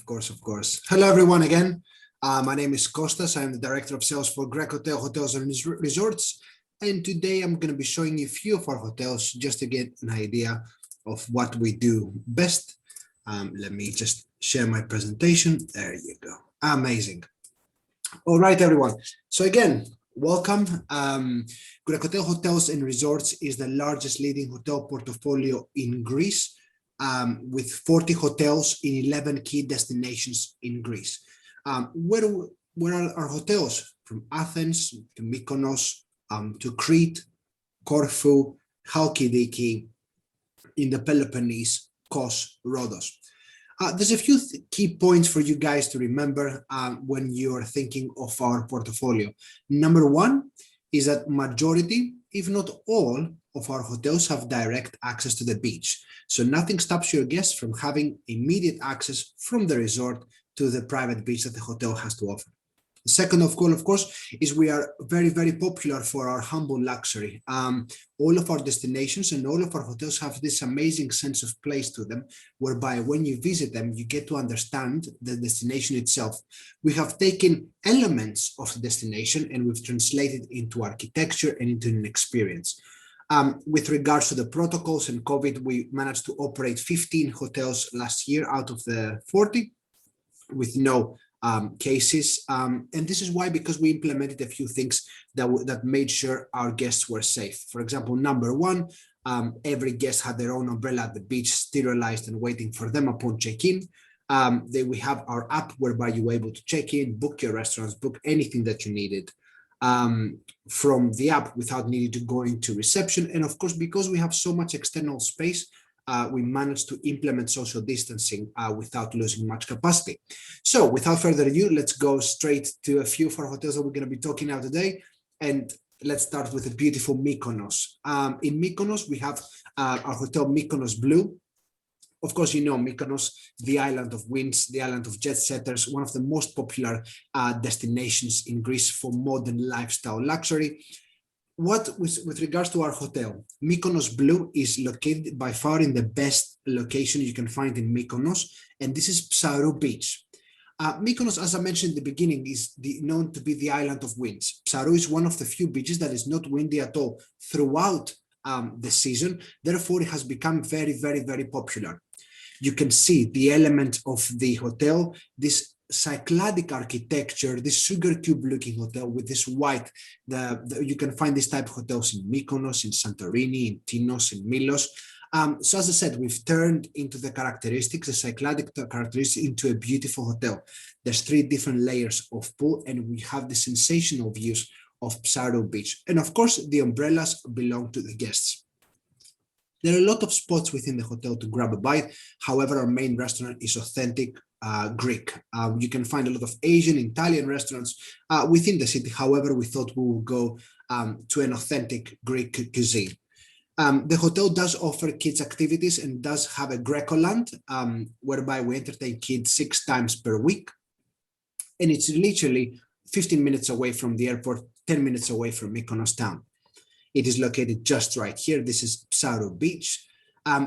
[SPEAKER 5] Hello, everyone again. My name is Kostas. I'm the Director of Sales for Grecotel Hotels and Resorts. And today I'm going to be showing you a few of our hotels just to get an idea of what we do best. Let me just share my presentation. There you go. Amazing. All right, everyone. So again, welcome. Grecotel Hotels and Resorts is the largest leading hotel portfolio in Greece, with 40 hotels in 11 key destinations in Greece. Where are our hotels? From Athens to Mykonos, to Crete, Corfu, Halkidiki, in the Peloponnese, Kos, Rhodos. There's a few key points for you guys to remember when you're thinking of our portfolio. Number one is that majority, if not all, of our hotels have direct access to the beach. So nothing stops your guests from having immediate access from the resort to the private beach that the hotel has to offer. The second, of course, is we are very, very popular for our humble luxury. All of our destinations and all of our hotels have this amazing sense of place to them, whereby when you visit them, you get to understand the destination itself. We have taken elements of the destination and we've translated into architecture and into an experience. With regards to the protocols and COVID, we managed to operate 15 hotels last year out of the 40 with no cases, and this is why, because we implemented a few things that made sure our guests were safe. For example, number one, every guest had their own umbrella at the beach, sterilized and waiting for them upon check-in. We have our app whereby you were able to check in, book your restaurants, book anything that you needed from the app without needing to go into reception. And of course, because we have so much external space, we managed to implement social distancing without losing much capacity. So without further ado, let's go straight to a few of our hotels that we're going to be talking about today. And let's start with the beautiful Mykonos. In Mykonos, we have our hotel Mykonos Blue. Of course, you know Mykonos, the island of winds, the island of jet setters, one of the most popular destinations in Greece for modern lifestyle luxury. With regards to our hotel, Mykonos Blue is located by far in the best location you can find in Mykonos, and this is Psarou Beach. Mykonos, as I mentioned in the beginning, is known to be the island of winds. Psarou is one of the few beaches that is not windy at all throughout the season. Therefore, it has become very, very, very popular. You can see the element of the hotel, this Cycladic architecture, this sugar cube looking hotel with this white, you can find this type of hotels in Mykonos, in Santorini, in Tinos, in Milos. So as I said, we've turned into the characteristics, the Cycladic characteristics, into a beautiful hotel. There's 3 different layers of pool and we have the sensational views of Psarou Beach. And of course, the umbrellas belong to the guests. There are a lot of spots within the hotel to grab a bite. However, our main restaurant is authentic Greek. You can find a lot of Asian, Italian restaurants within the city. However, we thought we would go to an authentic Greek cuisine. The hotel does offer kids activities and does have a Grecoland, whereby we entertain kids 6 times per week. And it's literally 15 minutes away from the airport, 10 minutes away from Mykonos town. It is located just right here. This is Psarou Beach.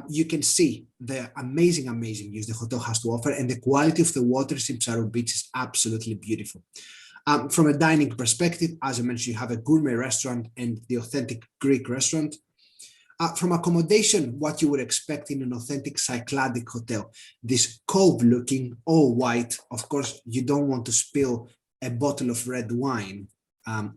[SPEAKER 5] You can see the amazing, amazing views the hotel has to offer, and the quality of the waters in Psarou Beach is absolutely beautiful. From a dining perspective, as I mentioned, you have a gourmet restaurant and the authentic Greek restaurant. From accommodation, what you would expect in an authentic Cycladic hotel, this cove-looking, all white. Of course, you don't want to spill a bottle of red wine,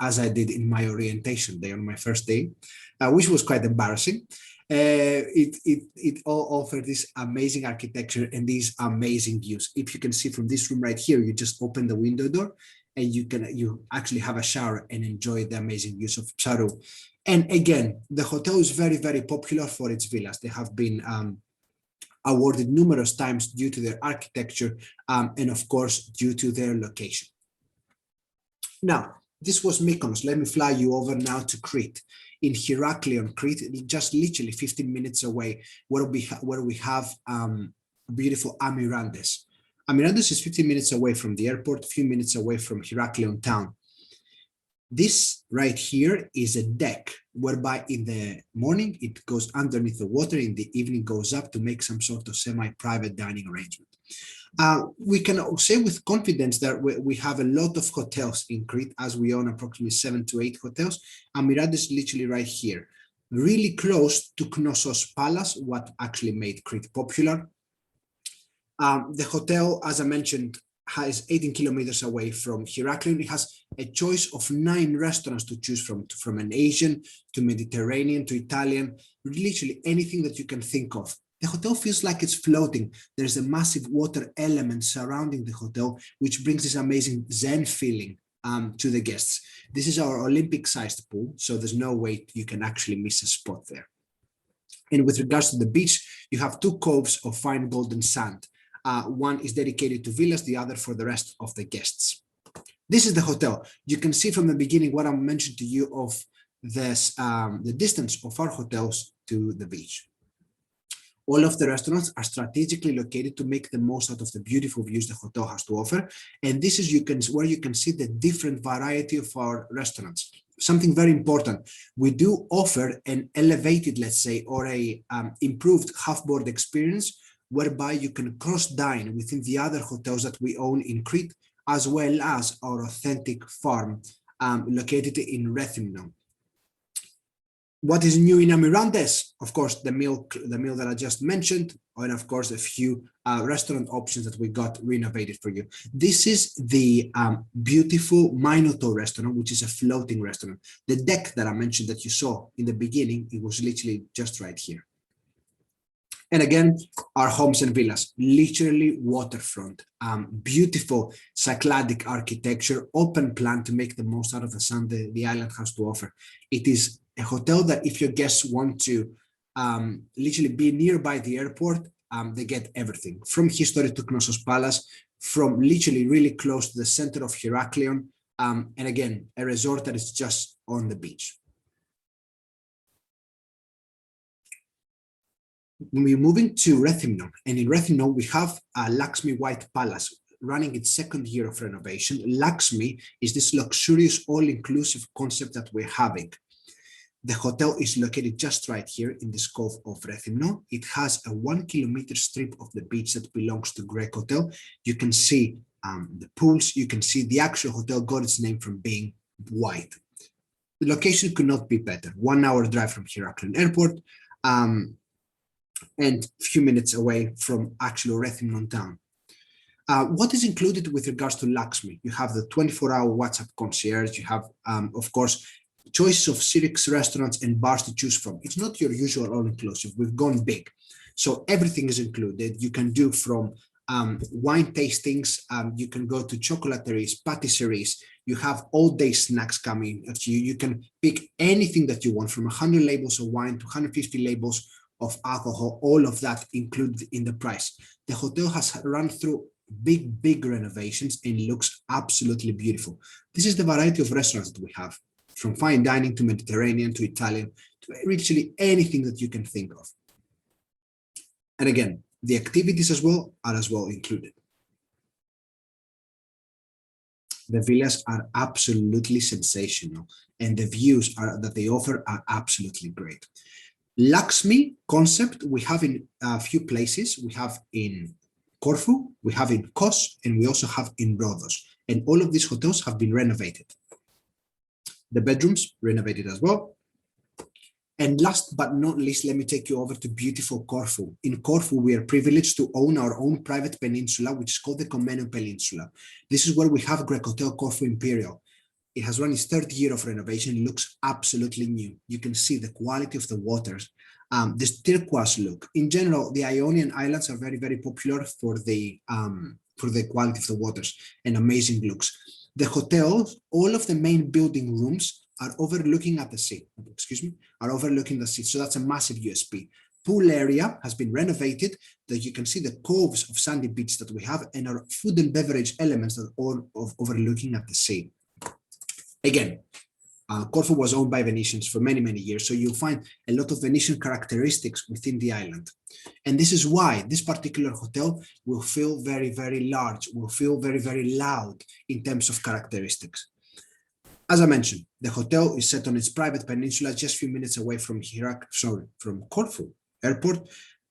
[SPEAKER 5] as I did in my orientation day on my first day, which was quite embarrassing. It all offered this amazing architecture and these amazing views. If you can see from this room right here, you just open the window door and you actually have a shower and enjoy the amazing views of Psarou. And again, the hotel is very, very popular for its villas. They have been awarded numerous times due to their architecture and of course, due to their location. Now, this was Mykonos. Let me fly you over now to Crete. In Heraklion, Crete, just literally 15 minutes away, where we have beautiful Amirandes. Amirandes is 15 minutes away from the airport, a few minutes away from Heraklion town. This right here is a deck whereby in the morning it goes underneath the water, in the evening goes up to make some sort of semi-private dining arrangement. We can say with confidence that we have a lot of hotels in Crete, as we own approximately 7 to 8 hotels. Amirandes is literally right here. really close to Knossos Palace, what actually made Crete popular. The hotel, as I mentioned, is 18 kilometers away from Heraklion. It has a choice of 9 restaurants to choose from an Asian to Mediterranean to Italian, literally anything that you can think of. The hotel feels like it's floating. There's a massive water element surrounding the hotel, which brings this amazing Zen feeling to the guests. This is our Olympic-sized pool, so there's no way you can actually miss a spot there. And with regards to the beach, you have 2 coves of fine golden sand. One is dedicated to villas, the other for the rest of the guests. This is the hotel. You can see from the beginning what I mentioned to you of this, the distance of our hotels to the beach. All of the restaurants are strategically located to make the most out of the beautiful views the hotel has to offer. And this is where you can see the different variety of our restaurants. Something very important, we do offer an elevated, let's say, or a improved half-board experience, whereby you can cross-dine within the other hotels that we own in Crete, as well as our authentic farm located in Rethymno. What is new in Amirantes? Of course, the meal that I just mentioned, and of course, a few restaurant options that we got renovated for you. This is the beautiful Minotaur restaurant, which is a floating restaurant. The deck that I mentioned that you saw in the beginning, it was literally just right here. And again, our homes and villas, literally waterfront, beautiful Cycladic architecture, open plan to make the most out of the sun the island has to offer. It is a hotel that if your guests want to literally be nearby the airport, they get everything from history to Knossos Palace, from literally really close to the center of Heraklion, and again, a resort that is just on the beach. We're moving to Rethymno, and in Rethymno we have Lakshmi White Palace running its 2nd year of renovation. Lakshmi is this luxurious all-inclusive concept that we're having. The hotel is located just right here in this cove of Rethymno. It has a 1 kilometer strip of the beach that belongs to Grecotel. You can see the pools, you can see the actual hotel got its name from being white. The location could not be better. 1 hour drive from Heraklion Airport, and a few minutes away from actual Rethymno town. What is included with regards to Lakshmi? You have the 24-hour WhatsApp concierge. You have, of course, choices of Syriac restaurants and bars to choose from. It's not your usual all-inclusive. We've gone big. So everything is included. You can do from wine tastings. You can go to chocolateries, patisseries. You have all-day snacks coming at you. You can pick anything that you want, from 100 labels of wine to 150 labels of alcohol, all of that included in the price. The hotel has run through big renovations and looks absolutely beautiful. This is the variety of restaurants that we have, from fine dining to Mediterranean to Italian to literally anything that you can think of. And again, the activities as well are included. The villas are absolutely sensational, and the views that they offer are absolutely great. Lakshmi concept we have in a few places. We have in Corfu, we have in Kos, and we also have in Rhodos. And all of these hotels have been renovated. The bedrooms renovated as well. And last but not least, let me take you over to beautiful Corfu. In Corfu, we are privileged to own our own private peninsula, which is called the Komeno Peninsula. This is where we have Grecotel Corfu Imperial. It has run its 3rd year of renovation. It looks absolutely new. You can see the quality of the waters, this turquoise look. In general, the Ionian Islands are very popular for the quality of the waters and amazing looks. The hotels, all of the main building rooms are overlooking at the sea. Are overlooking the sea. So that's a massive USP. Pool area has been renovated, that you can see the coves of sandy beach that we have, and our food and beverage elements that are all overlooking at the sea. Again, Corfu was owned by Venetians for many years, so you'll find a lot of Venetian characteristics within the island. And this is why this particular hotel will feel very large, will feel very loud in terms of characteristics. As I mentioned, the hotel is set on its private peninsula, just a few minutes away from from Corfu Airport.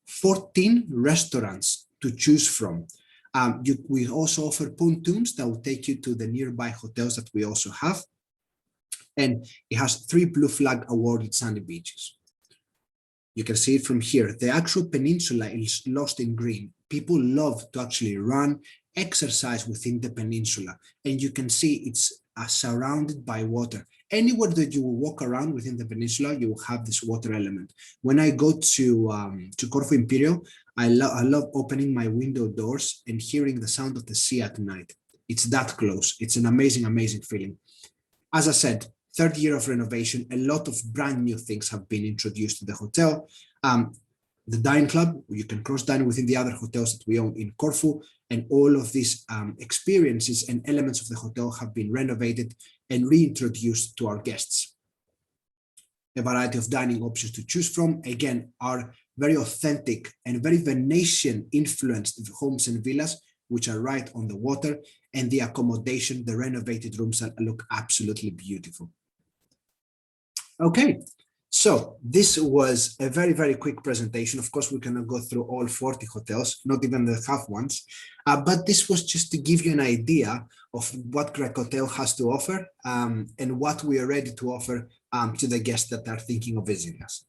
[SPEAKER 5] 14 restaurants to choose from. We also offer pontoons that will take you to the nearby hotels that we also have. And it has 3 Blue Flag awarded sandy beaches. You can see it from here. The actual peninsula is lost in green. People love to actually run, exercise within the peninsula, and you can see it's surrounded by water. Anywhere that you will walk around within the peninsula, you will have this water element. When I go to Corfu Imperial, I love opening my window doors and hearing the sound of the sea at night. It's that close. It's an amazing, amazing feeling. As I said, third year of renovation, a lot of brand new things have been introduced to the hotel. The Dine Club, you can cross dine within the other hotels that we own in Corfu, and all of these experiences and elements of the hotel have been renovated and reintroduced to our guests. A variety of dining options to choose from, again, are very authentic and very Venetian influenced homes and villas, which are right on the water, and the accommodation, the renovated rooms that look absolutely beautiful. Okay, so this was a very, very quick presentation. Of course, we cannot go through all 40 hotels, not even the half ones, but this was just to give you an idea of what Grecotel has to offer and what we are ready to offer to the guests that are thinking of visiting us.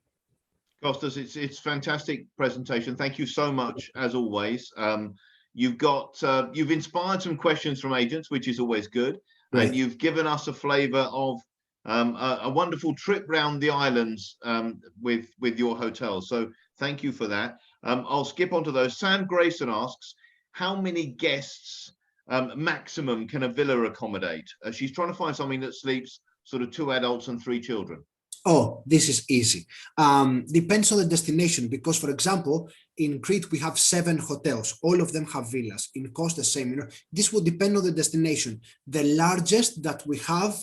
[SPEAKER 1] Costas, it's fantastic presentation. Thank you so much, as always. You've inspired some questions from agents, which is always good. Right. And you've given us a flavour of a wonderful trip round the islands with your hotel. So thank you for that. I'll skip on to those. Sam Grayson asks, how many guests maximum can a villa accommodate? She's trying to find something that sleeps sort of 2 adults and 3 children.
[SPEAKER 5] Oh, this is easy. Depends on the destination, because, for example, in Crete, we have 7 hotels. All of them have villas. In Kos, the same. You know, this will depend on the destination. The largest that we have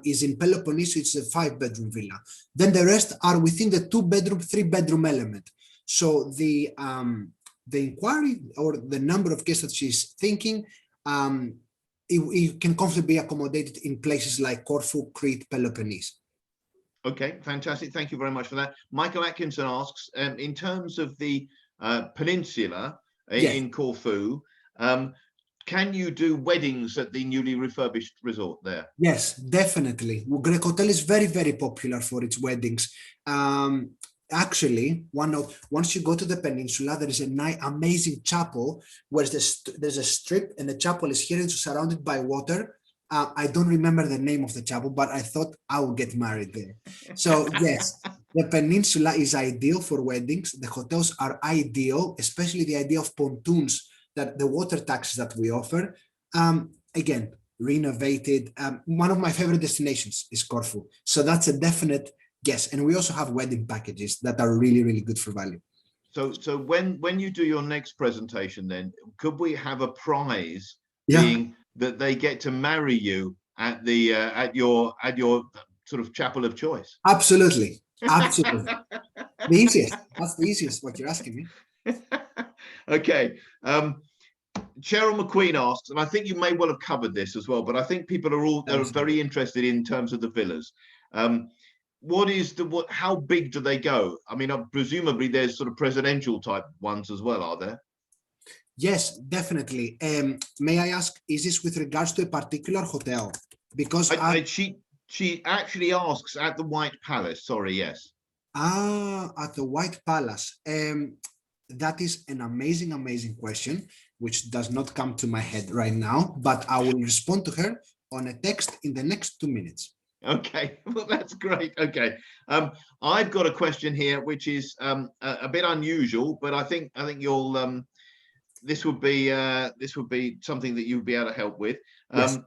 [SPEAKER 5] is in Peloponnese. It's a 5-bedroom villa. Then the rest are within the 2-bedroom, 3-bedroom element. So the inquiry or the number of guests that she's thinking, it can comfortably be accommodated in places like Corfu, Crete, Peloponnese.
[SPEAKER 1] Okay, fantastic. Thank you very much for that. Michael Atkinson asks, in terms of the peninsula in Corfu, can you do weddings at the newly refurbished resort there?
[SPEAKER 5] Yes, definitely. Grecotel is very, very popular for its weddings. Actually, once you go to the peninsula, there is an amazing chapel where there's a strip, and the chapel is here and surrounded by water. I don't remember the name of the chapel, but I thought I would get married there. So yes, the peninsula is ideal for weddings. The hotels are ideal, especially the idea of pontoons, that the water taxis that we offer. Again, renovated. One of my favorite destinations is Corfu. So that's a definite yes. And we also have wedding packages that are really, really good for value.
[SPEAKER 1] So when you do your next presentation, then could we have a prize being that they get to marry you at the at your sort of chapel of choice?
[SPEAKER 5] Absolutely, absolutely. The easiest. That's the easiest. What you're asking me.
[SPEAKER 1] Okay. Cheryl McQueen asks, and I think you may well have covered this as well, but I think people are very interested in terms of the villas. How big do they go? I mean, presumably there's sort of presidential type ones as well, are there?
[SPEAKER 5] Yes, definitely. May I ask, is this with regards to a particular hotel? Because
[SPEAKER 1] she actually asks at the White Palace. Sorry, yes.
[SPEAKER 5] At the White Palace. That is an amazing, amazing question, which does not come to my head right now, but I will respond to her on a text in the next 2 minutes.
[SPEAKER 1] Okay, well, that's great. Okay, I've got a question here, which is a bit unusual, but I think you'll this would be something that you'd be able to help with. Yes.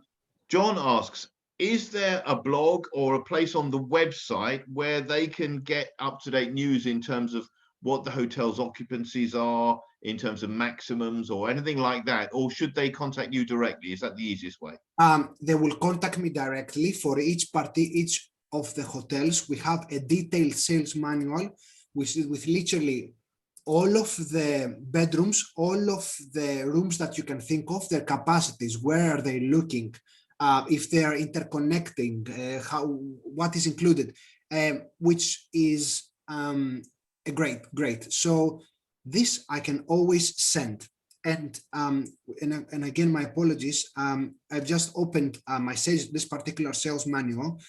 [SPEAKER 1] John asks, is there a blog or a place on the website where they can get up-to-date news in terms of what the hotel's occupancies are, in terms of maximums or anything like that? Or should they contact you directly? Is that the easiest way?
[SPEAKER 5] They will contact me directly. For each of the hotels, we have a detailed sales manual, which is with literally all of the bedrooms, all of the rooms that you can think of, their capacities, where are they looking, if they are interconnecting, what is included, which is great. So this I can always send. And again, my apologies. I've just opened this particular sales manual.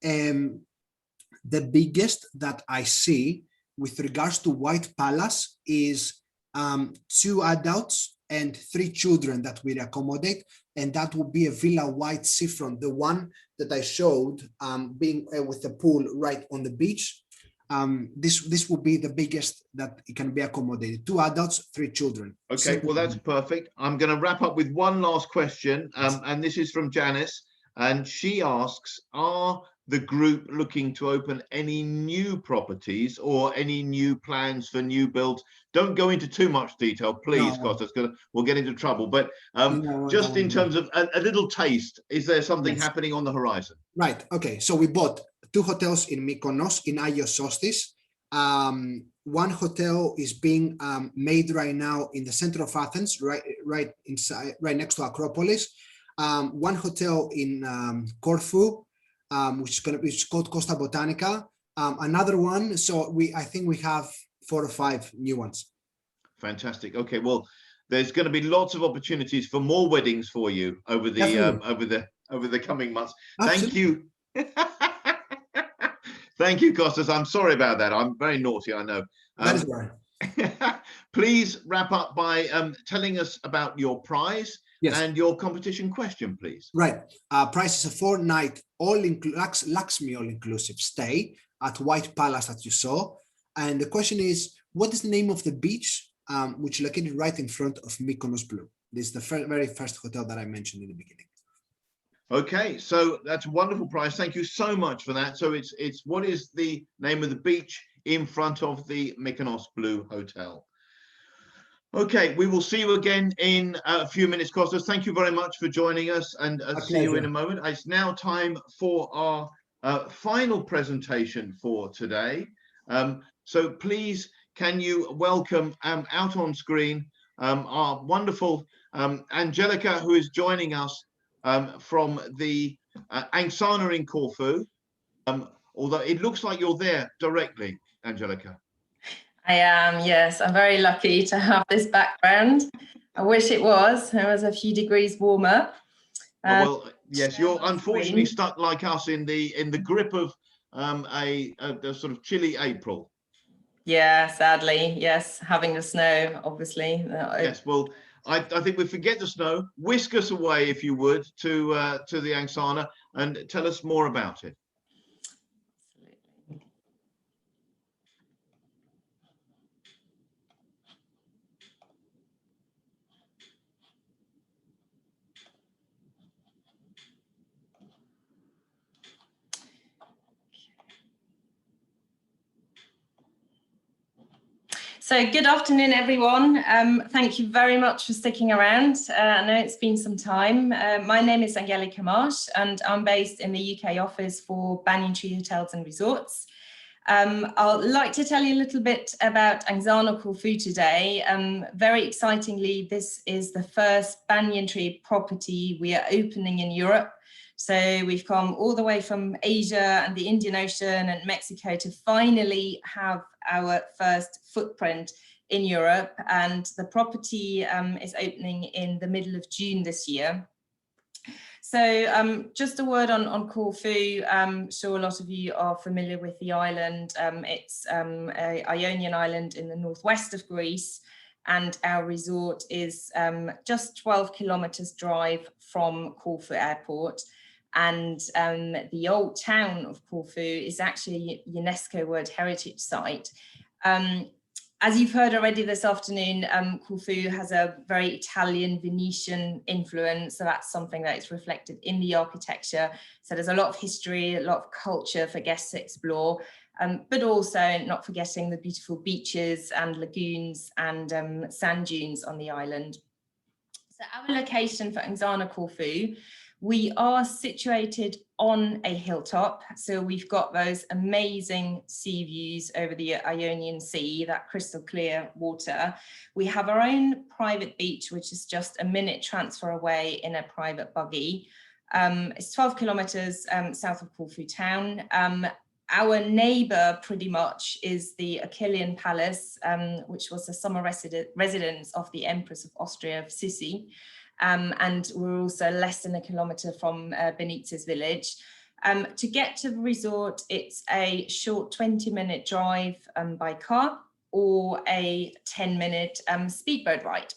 [SPEAKER 5] The biggest that I see with regards to White Palace is 2 adults and 3 children that we accommodate, and that will be a Villa White seafront, the one that I showed, being with the pool right on the beach. This will be the biggest that it can be accommodated. 2 adults, 3 children.
[SPEAKER 1] Okay, well, that's perfect. I'm going to wrap up with one last question, and this is from Janice, and she asks, are the group looking to open any new properties or any new plans for new builds? Don't go into too much detail, please, Costas, because we'll get into trouble. But just in terms of a little taste, is there something happening on the horizon?
[SPEAKER 5] Right. Okay. So we bought 2 hotels in Mykonos, in Agios Sostis. One hotel is being made right now in the center of Athens, right inside, right next to Acropolis. One hotel in Corfu, which is called Costa Botanica. Another one. So I think we have 4 or 5 new ones.
[SPEAKER 1] Fantastic. Okay, well, there's going to be lots of opportunities for more weddings for you over the coming months.
[SPEAKER 5] Absolutely.
[SPEAKER 1] Thank you. Thank you, Costas. I'm sorry about that. I'm very naughty, I know.
[SPEAKER 5] That is right.
[SPEAKER 1] Please wrap up by telling us about your prize.
[SPEAKER 5] Yes.
[SPEAKER 1] And your competition question, please.
[SPEAKER 5] Right. Price is a 4-night Lakshmi all-inclusive stay at White Palace that you saw. And the question is, what is the name of the beach which is located right in front of Mykonos Blue? This is the very first hotel that I mentioned in the beginning.
[SPEAKER 1] Okay, so that's a wonderful prize. Thank you so much for that. So it's what is the name of the beach in front of the Mykonos Blue Hotel? Okay, we will see you again in a few minutes, Costas. Thank you very much for joining us, and see you in a moment. It's now time for our final presentation for today. So please, can you welcome out on screen our wonderful Angelica, who is joining us from the Angsana in Corfu. Although it looks like you're there directly, Angelica.
[SPEAKER 6] I am, yes. I'm very lucky to have this background. I wish it was a few degrees warmer.
[SPEAKER 1] Well, yes, you're unfortunately stuck like us in the grip of a sort of chilly April.
[SPEAKER 6] Yeah, sadly, yes. Having the snow, obviously.
[SPEAKER 1] Yes, well, I think we forget the snow. Whisk us away, if you would, to the Angsana and tell us more about it.
[SPEAKER 6] So good afternoon, everyone. Thank you very much for sticking around. I know it's been some time. My name is Angelica Marsh, and I'm based in the UK office for Banyan Tree Hotels and Resorts. I'd like to tell you a little bit about Angsana Corfu today. Very excitingly, this is the first Banyan Tree property we are opening in Europe. So we've come all the way from Asia and the Indian Ocean and Mexico to finally have our first footprint in Europe. And the property is opening in the middle of June this year. So just a word on Corfu. I'm sure a lot of you are familiar with the island. It's an Ionian island in the northwest of Greece. And our resort is just 12 kilometers drive from Corfu Airport. And the old town of Corfu is actually a UNESCO World Heritage Site. As you've heard already this afternoon, Corfu has a very Italian Venetian influence. So that's something that is reflected in the architecture. So there's a lot of history, a lot of culture for guests to explore, but also not forgetting the beautiful beaches and lagoons and sand dunes on the island. So our location for Angsana Corfu, we are situated on a hilltop, so we've got those amazing sea views over the Ionian Sea, that crystal clear water. We have our own private beach, which is just a minute transfer away in a private buggy. It's 12 kilometers south of Corfu town. Our neighbor pretty much is the Achillean Palace, which was the summer residence of the Empress of Austria, Sissi. And we're also less than a kilometre from Benitez village. To get to the resort, it's a short 20-minute drive by car or a 10-minute speedboat ride.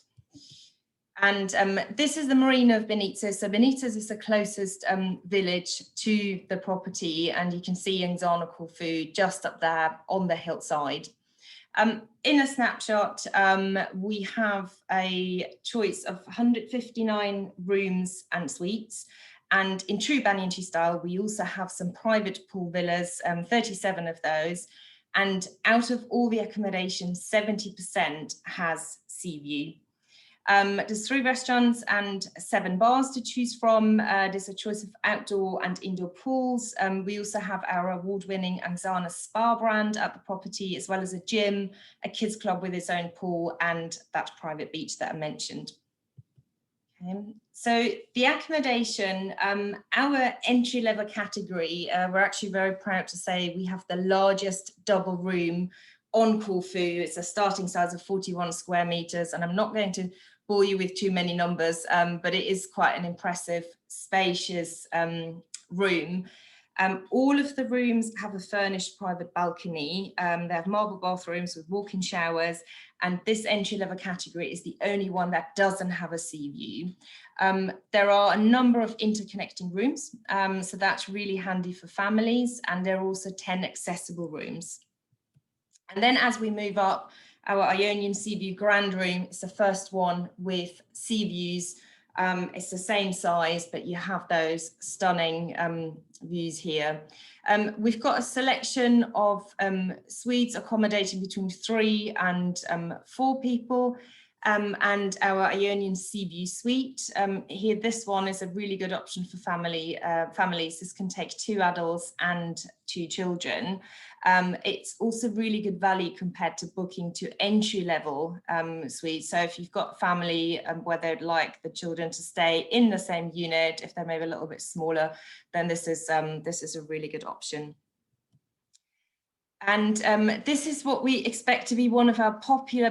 [SPEAKER 6] And this is the marina of Benitez. So Benitez is the closest village to the property, and you can see Angsana, Corfu just up there on the hillside. In a snapshot, we have a choice of 159 rooms and suites. And in true Banyanchi style, we also have some private pool villas, 37 of those. And out of all the accommodation, 70% has sea view. There's 3 restaurants and 7 bars to choose from. There's a choice of outdoor and indoor pools. We also have our award-winning Angsana spa brand at the property, as well as a gym, a kids club with its own pool, and that private beach that I mentioned. Okay. So the accommodation, our entry-level category, we're actually very proud to say we have the largest double room on Corfu. It's a starting size of 41 square meters, and I'm not going to bore you with too many numbers, but it is quite an impressive, spacious room. All of the rooms have a furnished private balcony. They have marble bathrooms with walk-in showers, and this entry-level category is the only one that doesn't have a sea view. There are a number of interconnecting rooms, so that's really handy for families, and there are also 10 accessible rooms. And then as we move up, our Ionian Sea View Grand Room is the first one with sea views. It's the same size, but you have those stunning views here. We've got a selection of suites accommodating between 3 and 4 people. And our Ionian Sea View suite. Here, this one is a really good option for families. This can take 2 adults and 2 children. It's also really good value compared to booking to entry-level suites. So if you've got family where they'd like the children to stay in the same unit, if they're maybe a little bit smaller, then this is a really good option. And this is what we expect to be one of our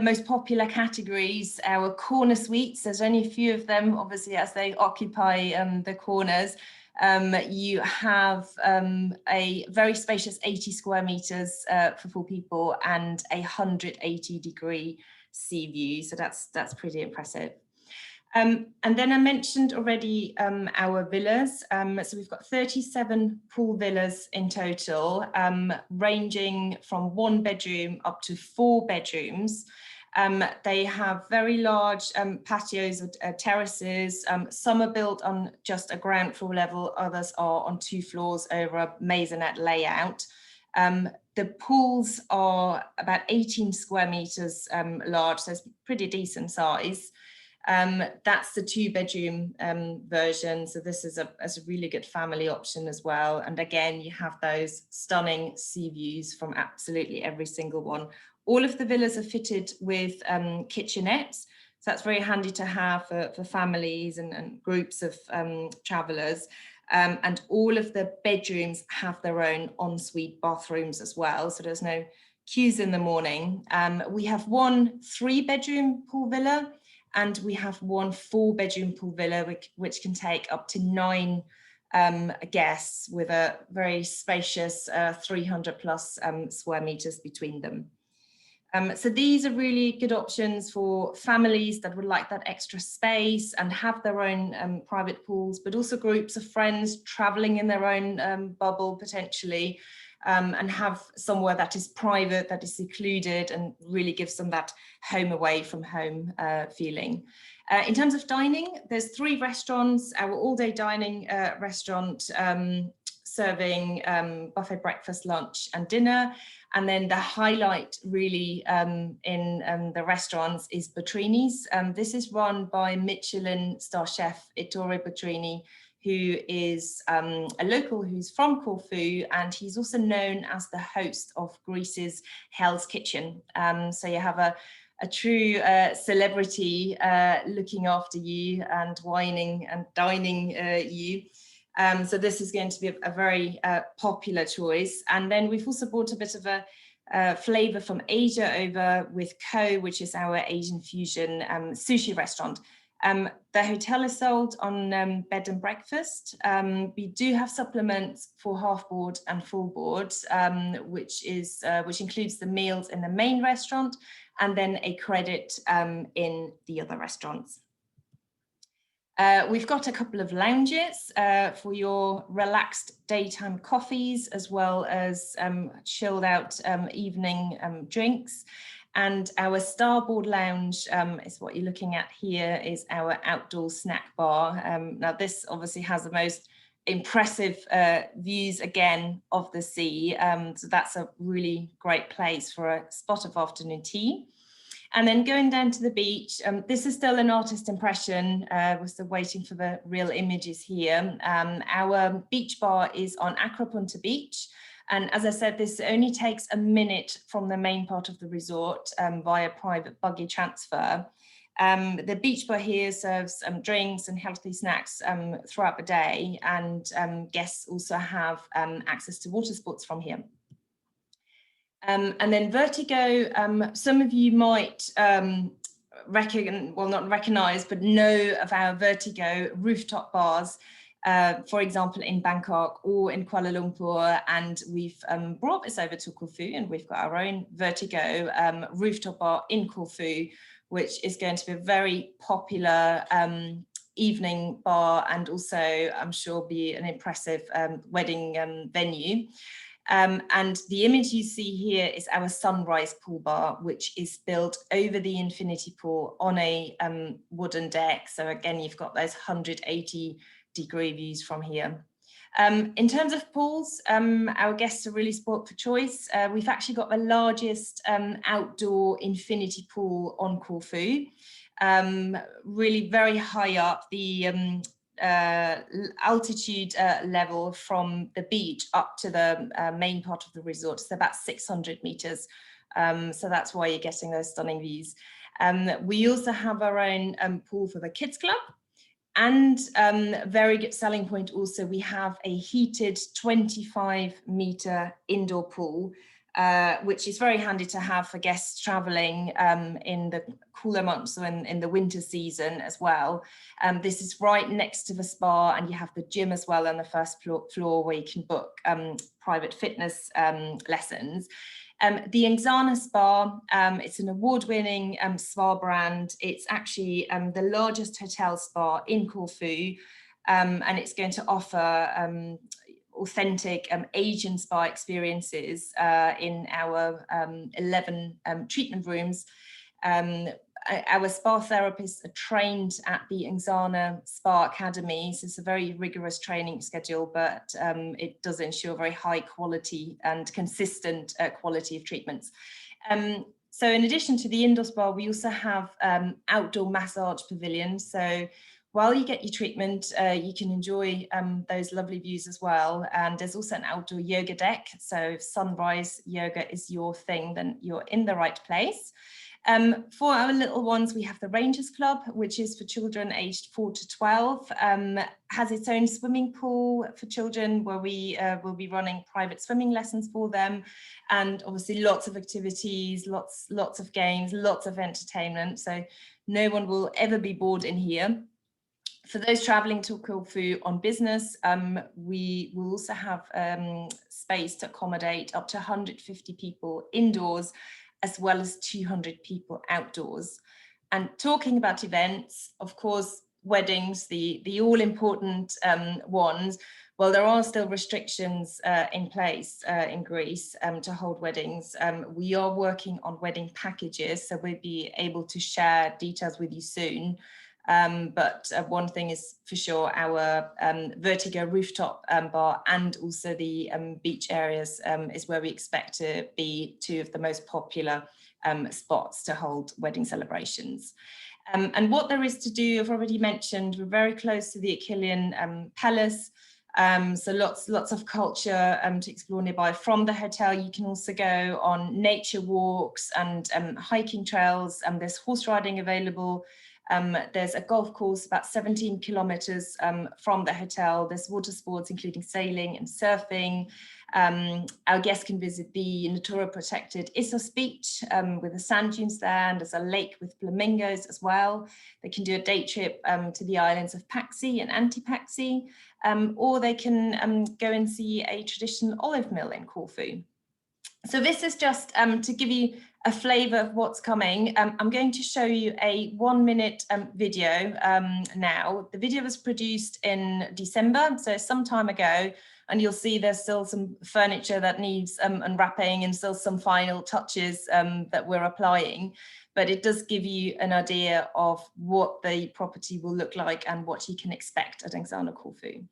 [SPEAKER 6] most popular categories, our corner suites. There's only a few of them, obviously, as they occupy the corners. You have a very spacious 80 square meters for 4 people and a 180-degree sea view. So that's pretty impressive. And then I mentioned already our villas. So we've got 37 pool villas in total, ranging from 1 bedroom up to 4 bedrooms. They have very large patios or terraces. Some are built on just a ground floor level, others are on 2 floors over a maisonette layout. The pools are about 18 square meters large, so it's pretty decent size. That's the 2-bedroom version, so this is a really good family option as well. And again, you have those stunning sea views from absolutely every single one. All of the villas are fitted with kitchenettes, so that's very handy to have for families and groups of travellers. And all of the bedrooms have their own ensuite bathrooms as well, so there's no queues in the morning. We have 1 3-bedroom pool villa, and we have 1 4-bedroom pool villa, which can take up to 9 guests with a very spacious 300+ square meters between them. So these are really good options for families that would like that extra space and have their own private pools, but also groups of friends traveling in their own bubble potentially, and have somewhere that is private, that is secluded, and really gives them that home away from home feeling. In terms of dining, there's 3 restaurants. Our all-day dining restaurant serving buffet breakfast, lunch and dinner. And then the highlight really in the restaurants is Bottrini's. This is run by Michelin star chef Ettore Bottrini, who is a local who's from Corfu, and he's also known as the host of Greece's Hell's Kitchen. So you have a true celebrity looking after you and wining and dining you. So this is going to be a very popular choice. And then we've also brought a bit of a flavor from Asia over with Ko, which is our Asian fusion sushi restaurant. The hotel is sold on bed and breakfast. We do have supplements for half board and full board, which includes the meals in the main restaurant and then a credit in the other restaurants. We've got a couple of lounges for your relaxed daytime coffees, as well as chilled out evening drinks. And our starboard lounge is what you're looking at here, is our outdoor snack bar. Now this obviously has the most impressive views again of the sea. So that's a really great place for a spot of afternoon tea. And then going down to the beach, this is still an artist impression. We're still waiting for the real images here. Our beach bar is on Acropunta Beach. And as I said, this only takes a minute from the main part of the resort via private buggy transfer. The beach bar here serves drinks and healthy snacks throughout the day, and guests also have access to water sports from here. And then Vertigo, some of you might not recognize, but know of our Vertigo rooftop bars, for example, in Bangkok or in Kuala Lumpur. And we've brought this over to Corfu, and we've got our own Vertigo rooftop bar in Corfu, which is going to be a very popular evening bar, and also I'm sure be an impressive wedding venue. And the image you see here is our sunrise pool bar, which is built over the infinity pool on a wooden deck. So again, you've got those 180-degree views from here. In terms of pools, our guests are really spoilt for choice. We've actually got the largest outdoor infinity pool on Corfu, really very high up. The altitude level from the beach up to the main part of the resort is about 600 meters. So that's why you're getting those stunning views. We also have our own pool for the kids club. And very good selling point also, we have a heated 25-meter indoor pool, which is very handy to have for guests traveling in the cooler months or in the winter season as well. This is right next to the spa, and you have the gym as well on the first floor where you can book private fitness lessons. The Angsana Spa, it's an award-winning spa brand. It's actually the largest hotel spa in Corfu, and it's going to offer authentic Asian spa experiences in our 11 treatment rooms. Our spa therapists are trained at the Angsana Spa Academy, so it's a very rigorous training schedule, but it does ensure very high quality and consistent quality of treatments. So in addition to the indoor spa, we also have outdoor massage pavilions. So while you get your treatment, you can enjoy those lovely views as well. And there's also an outdoor yoga deck. So if sunrise yoga is your thing, then you're in the right place. For our little ones, we have the Rangers Club, which is for children aged 4 to 12, has its own swimming pool for children where we will be running private swimming lessons for them. And obviously lots of activities, lots of games, lots of entertainment. So no one will ever be bored in here. For those traveling to Corfu on business, we will also have space to accommodate up to 150 people indoors, as well as 200 people outdoors. And talking about events, of course, weddings, the all-important ones, well, there are still restrictions in place in Greece to hold weddings. We are working on wedding packages, so we'll be able to share details with you soon. But one thing is for sure, our Vertigo rooftop bar and also the beach areas is where we expect to be two of the most popular spots to hold wedding celebrations. And what there is to do, I've already mentioned, we're very close to the Achillean Palace. So lots of culture to explore nearby. From the hotel, you can also go on nature walks and hiking trails. There's horse riding available. There's a golf course about 17 kilometers from the hotel. There's water sports, including sailing and surfing. Our guests can visit the Natura protected Issos Beach with the sand dunes there, and there's a lake with flamingos as well. They can do a day trip to the islands of Paxi and Antipaxi, or they can go and see a traditional olive mill in Corfu. So this is just to give you a flavour of what's coming. I'm going to show you a 1-minute video now. The video was produced in December, so some time ago, and you'll see there's still some furniture that needs unwrapping and still some final touches that we're applying. But it does give you an idea of what the property will look like and what you can expect at Angsana Corfu.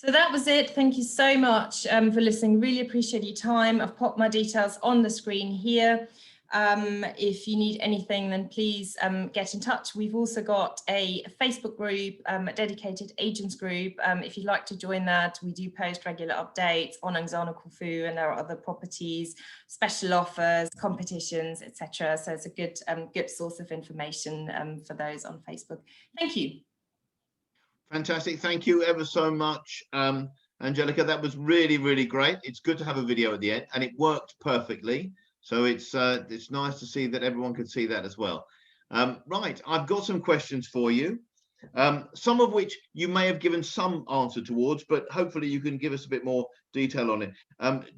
[SPEAKER 6] So that was it. Thank you so much for listening. Really appreciate your time. I've popped my details on the screen here. If you need anything, then please get in touch. We've also got a Facebook group, a dedicated agents group. If you'd like to join that, we do post regular updates on Angsana Corfu and our other properties, special offers, competitions, etc. So it's a good source of information for those on Facebook. Thank you.
[SPEAKER 1] Fantastic. Thank you ever so much, Angelica. That was really, really great. It's good to have a video at the end, and it worked perfectly. So it's nice to see that everyone could see that as well. Right, I've got some questions for you, some of which you may have given some answer towards, but hopefully you can give us a bit more detail on it.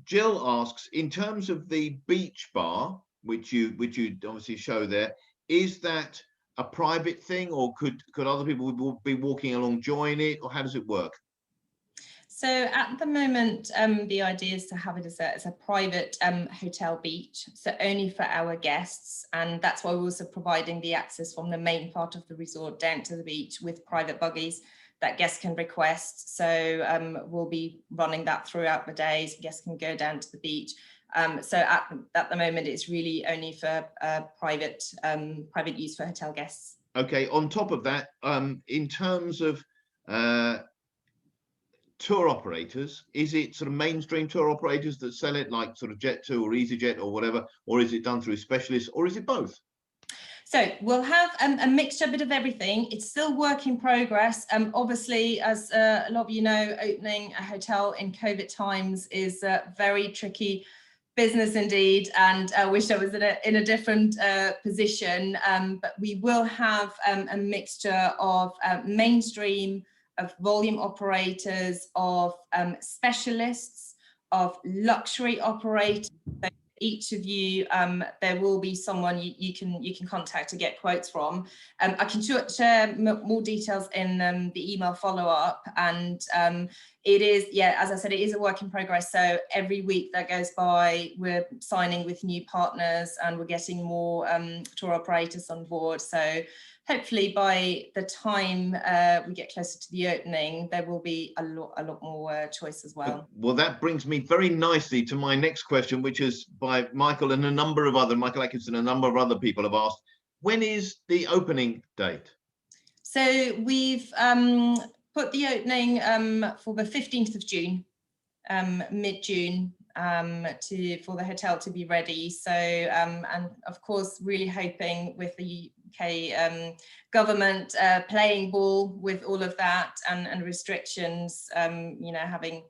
[SPEAKER 1] Jill asks, in terms of the beach bar, which you obviously show there, is that a private thing, or could other people be walking along, join it, or how does it work?
[SPEAKER 6] So at the moment, the idea is to have it as a private hotel beach, so only for our guests, and that's why we're also providing the access from the main part of the resort down to the beach with private buggies that guests can request. So we'll be running that throughout the days. Guests can go down to the beach. So at the moment, it's really only for private use for hotel guests. Okay. On top of that, in terms of tour operators, is it sort of mainstream tour operators that sell it, like sort of Jet2 or EasyJet or whatever, or is it done through specialists, or is it both? So we'll have a mixture, a bit of everything. It's still work in progress. Obviously, as a lot of you know, opening a hotel in COVID times is very tricky business indeed, and I wish I was in a different position, but we will have a mixture of mainstream, of volume operators, of specialists, of luxury operators. So each of you, there will be someone you can contact to get quotes from. I can share more details in the email follow-up, and it is, yeah, as I said, it is a work in progress. So every week that goes by, we're signing with new partners and we're getting more tour operators on board. So hopefully by the time we get closer to the opening, there will be a lot more choice as well. Well, that brings me very nicely to my next question, which is by Michael and Michael Atkinson, a number of other people have asked, when is the opening date? So we've put the opening for the 15th of June, mid-June, for the hotel to be ready. So, and of course, really hoping with the UK government playing ball with all of that and restrictions, you know, having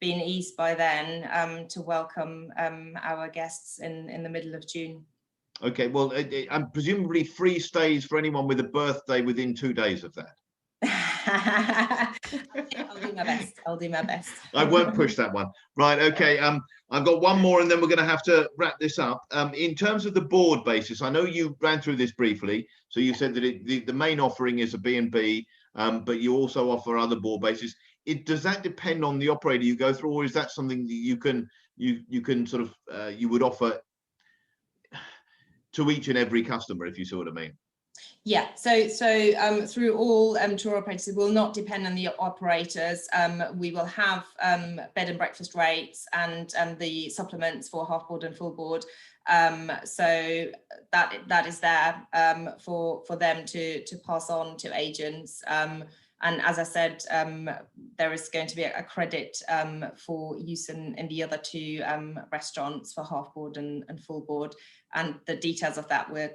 [SPEAKER 6] been eased by then to welcome our guests in the middle of June.
[SPEAKER 1] Okay, well, and presumably free stays for anyone with a birthday within 2 days of that.
[SPEAKER 6] I'll do my best. I'll do my best.
[SPEAKER 1] I won't push that one. Right, okay. I've got one more and then we're going to have to wrap this up. In terms of the board basis, I know you ran through this briefly. So you said that the main offering is a B&B, but you also offer other board bases. Does that depend on the operator you go through, or is that something that you can sort of you would offer to each and every customer, if you see what I mean?
[SPEAKER 6] Yeah, so through all tour operators, it will not depend on the operators. We will have bed and breakfast rates and the supplements for half board and full board. So that is there for them to pass on to agents. And as I said, there is going to be a credit for use in the other two restaurants for half board and full board. And the details of that we're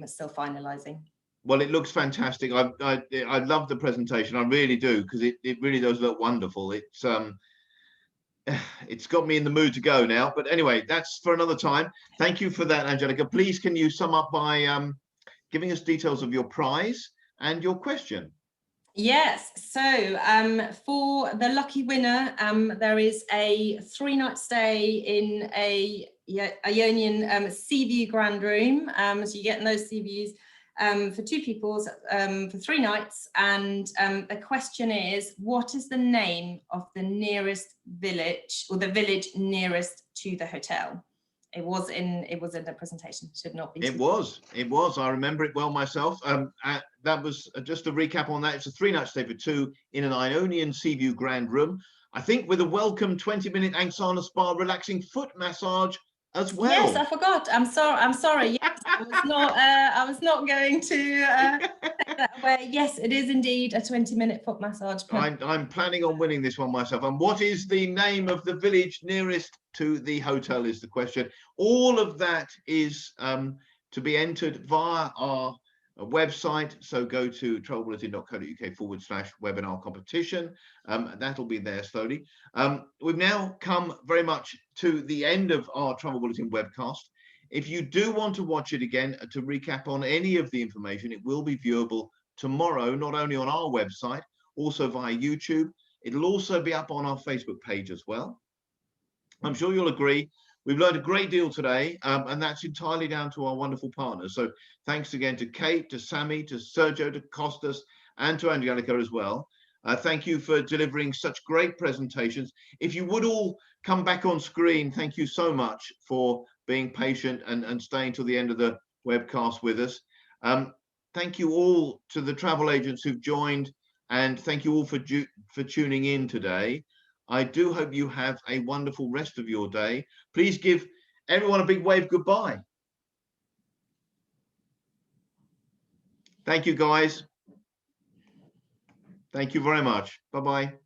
[SPEAKER 6] still finalising.
[SPEAKER 1] Well, it looks fantastic. I love the presentation. I really do, because it really does look wonderful. It's got me in the mood to go now. But anyway, that's for another time. Thank you for that, Angelica. Please, can you sum up by giving us details of your prize and your question?
[SPEAKER 6] Yes, so for the lucky winner, there is a 3-night stay in a Ionian sea view grand room. So you get those sea views for 2 people for 3 nights. And the question is, what is the name of the nearest village, or the village nearest to the hotel? It was in the presentation. Should not be. It
[SPEAKER 1] was. I remember it well myself. That was just a recap on that. It's a 3-night stay for 2 in an Ionian sea view grand room. I think with a welcome 20-minute Angsana spa relaxing foot massage as well.
[SPEAKER 6] Yes, I forgot. I'm sorry. Yes, I was not going to take that away. Yes, it is indeed a 20-minute foot massage.
[SPEAKER 1] I'm planning on winning this one myself. And what is the name of the village nearest to the hotel is the question. All of that is to be entered via our website. So go to travelbulletin.co.uk/webinar competition. That'll be there slowly. We've now come very much to the end of our Travel Bulletin webcast. If you do want to watch it again to recap on any of the information, it will be viewable tomorrow, not only on our website, also via YouTube. It'll also be up on our Facebook page as well. I'm sure you'll agree. We've learned a great deal today, and that's entirely down to our wonderful partners. So thanks again to Kate, to Sammy, to Sergio, to Costas, and to Angelica as well. Thank you for delivering such great presentations. If you would all come back on screen, thank you so much for being patient and staying till the end of the webcast with us. Thank you all to the travel agents who've joined, and thank you all for tuning in today. I do hope you have a wonderful rest of your day. Please give everyone a big wave goodbye. Thank you, guys. Thank you very much. Bye-bye.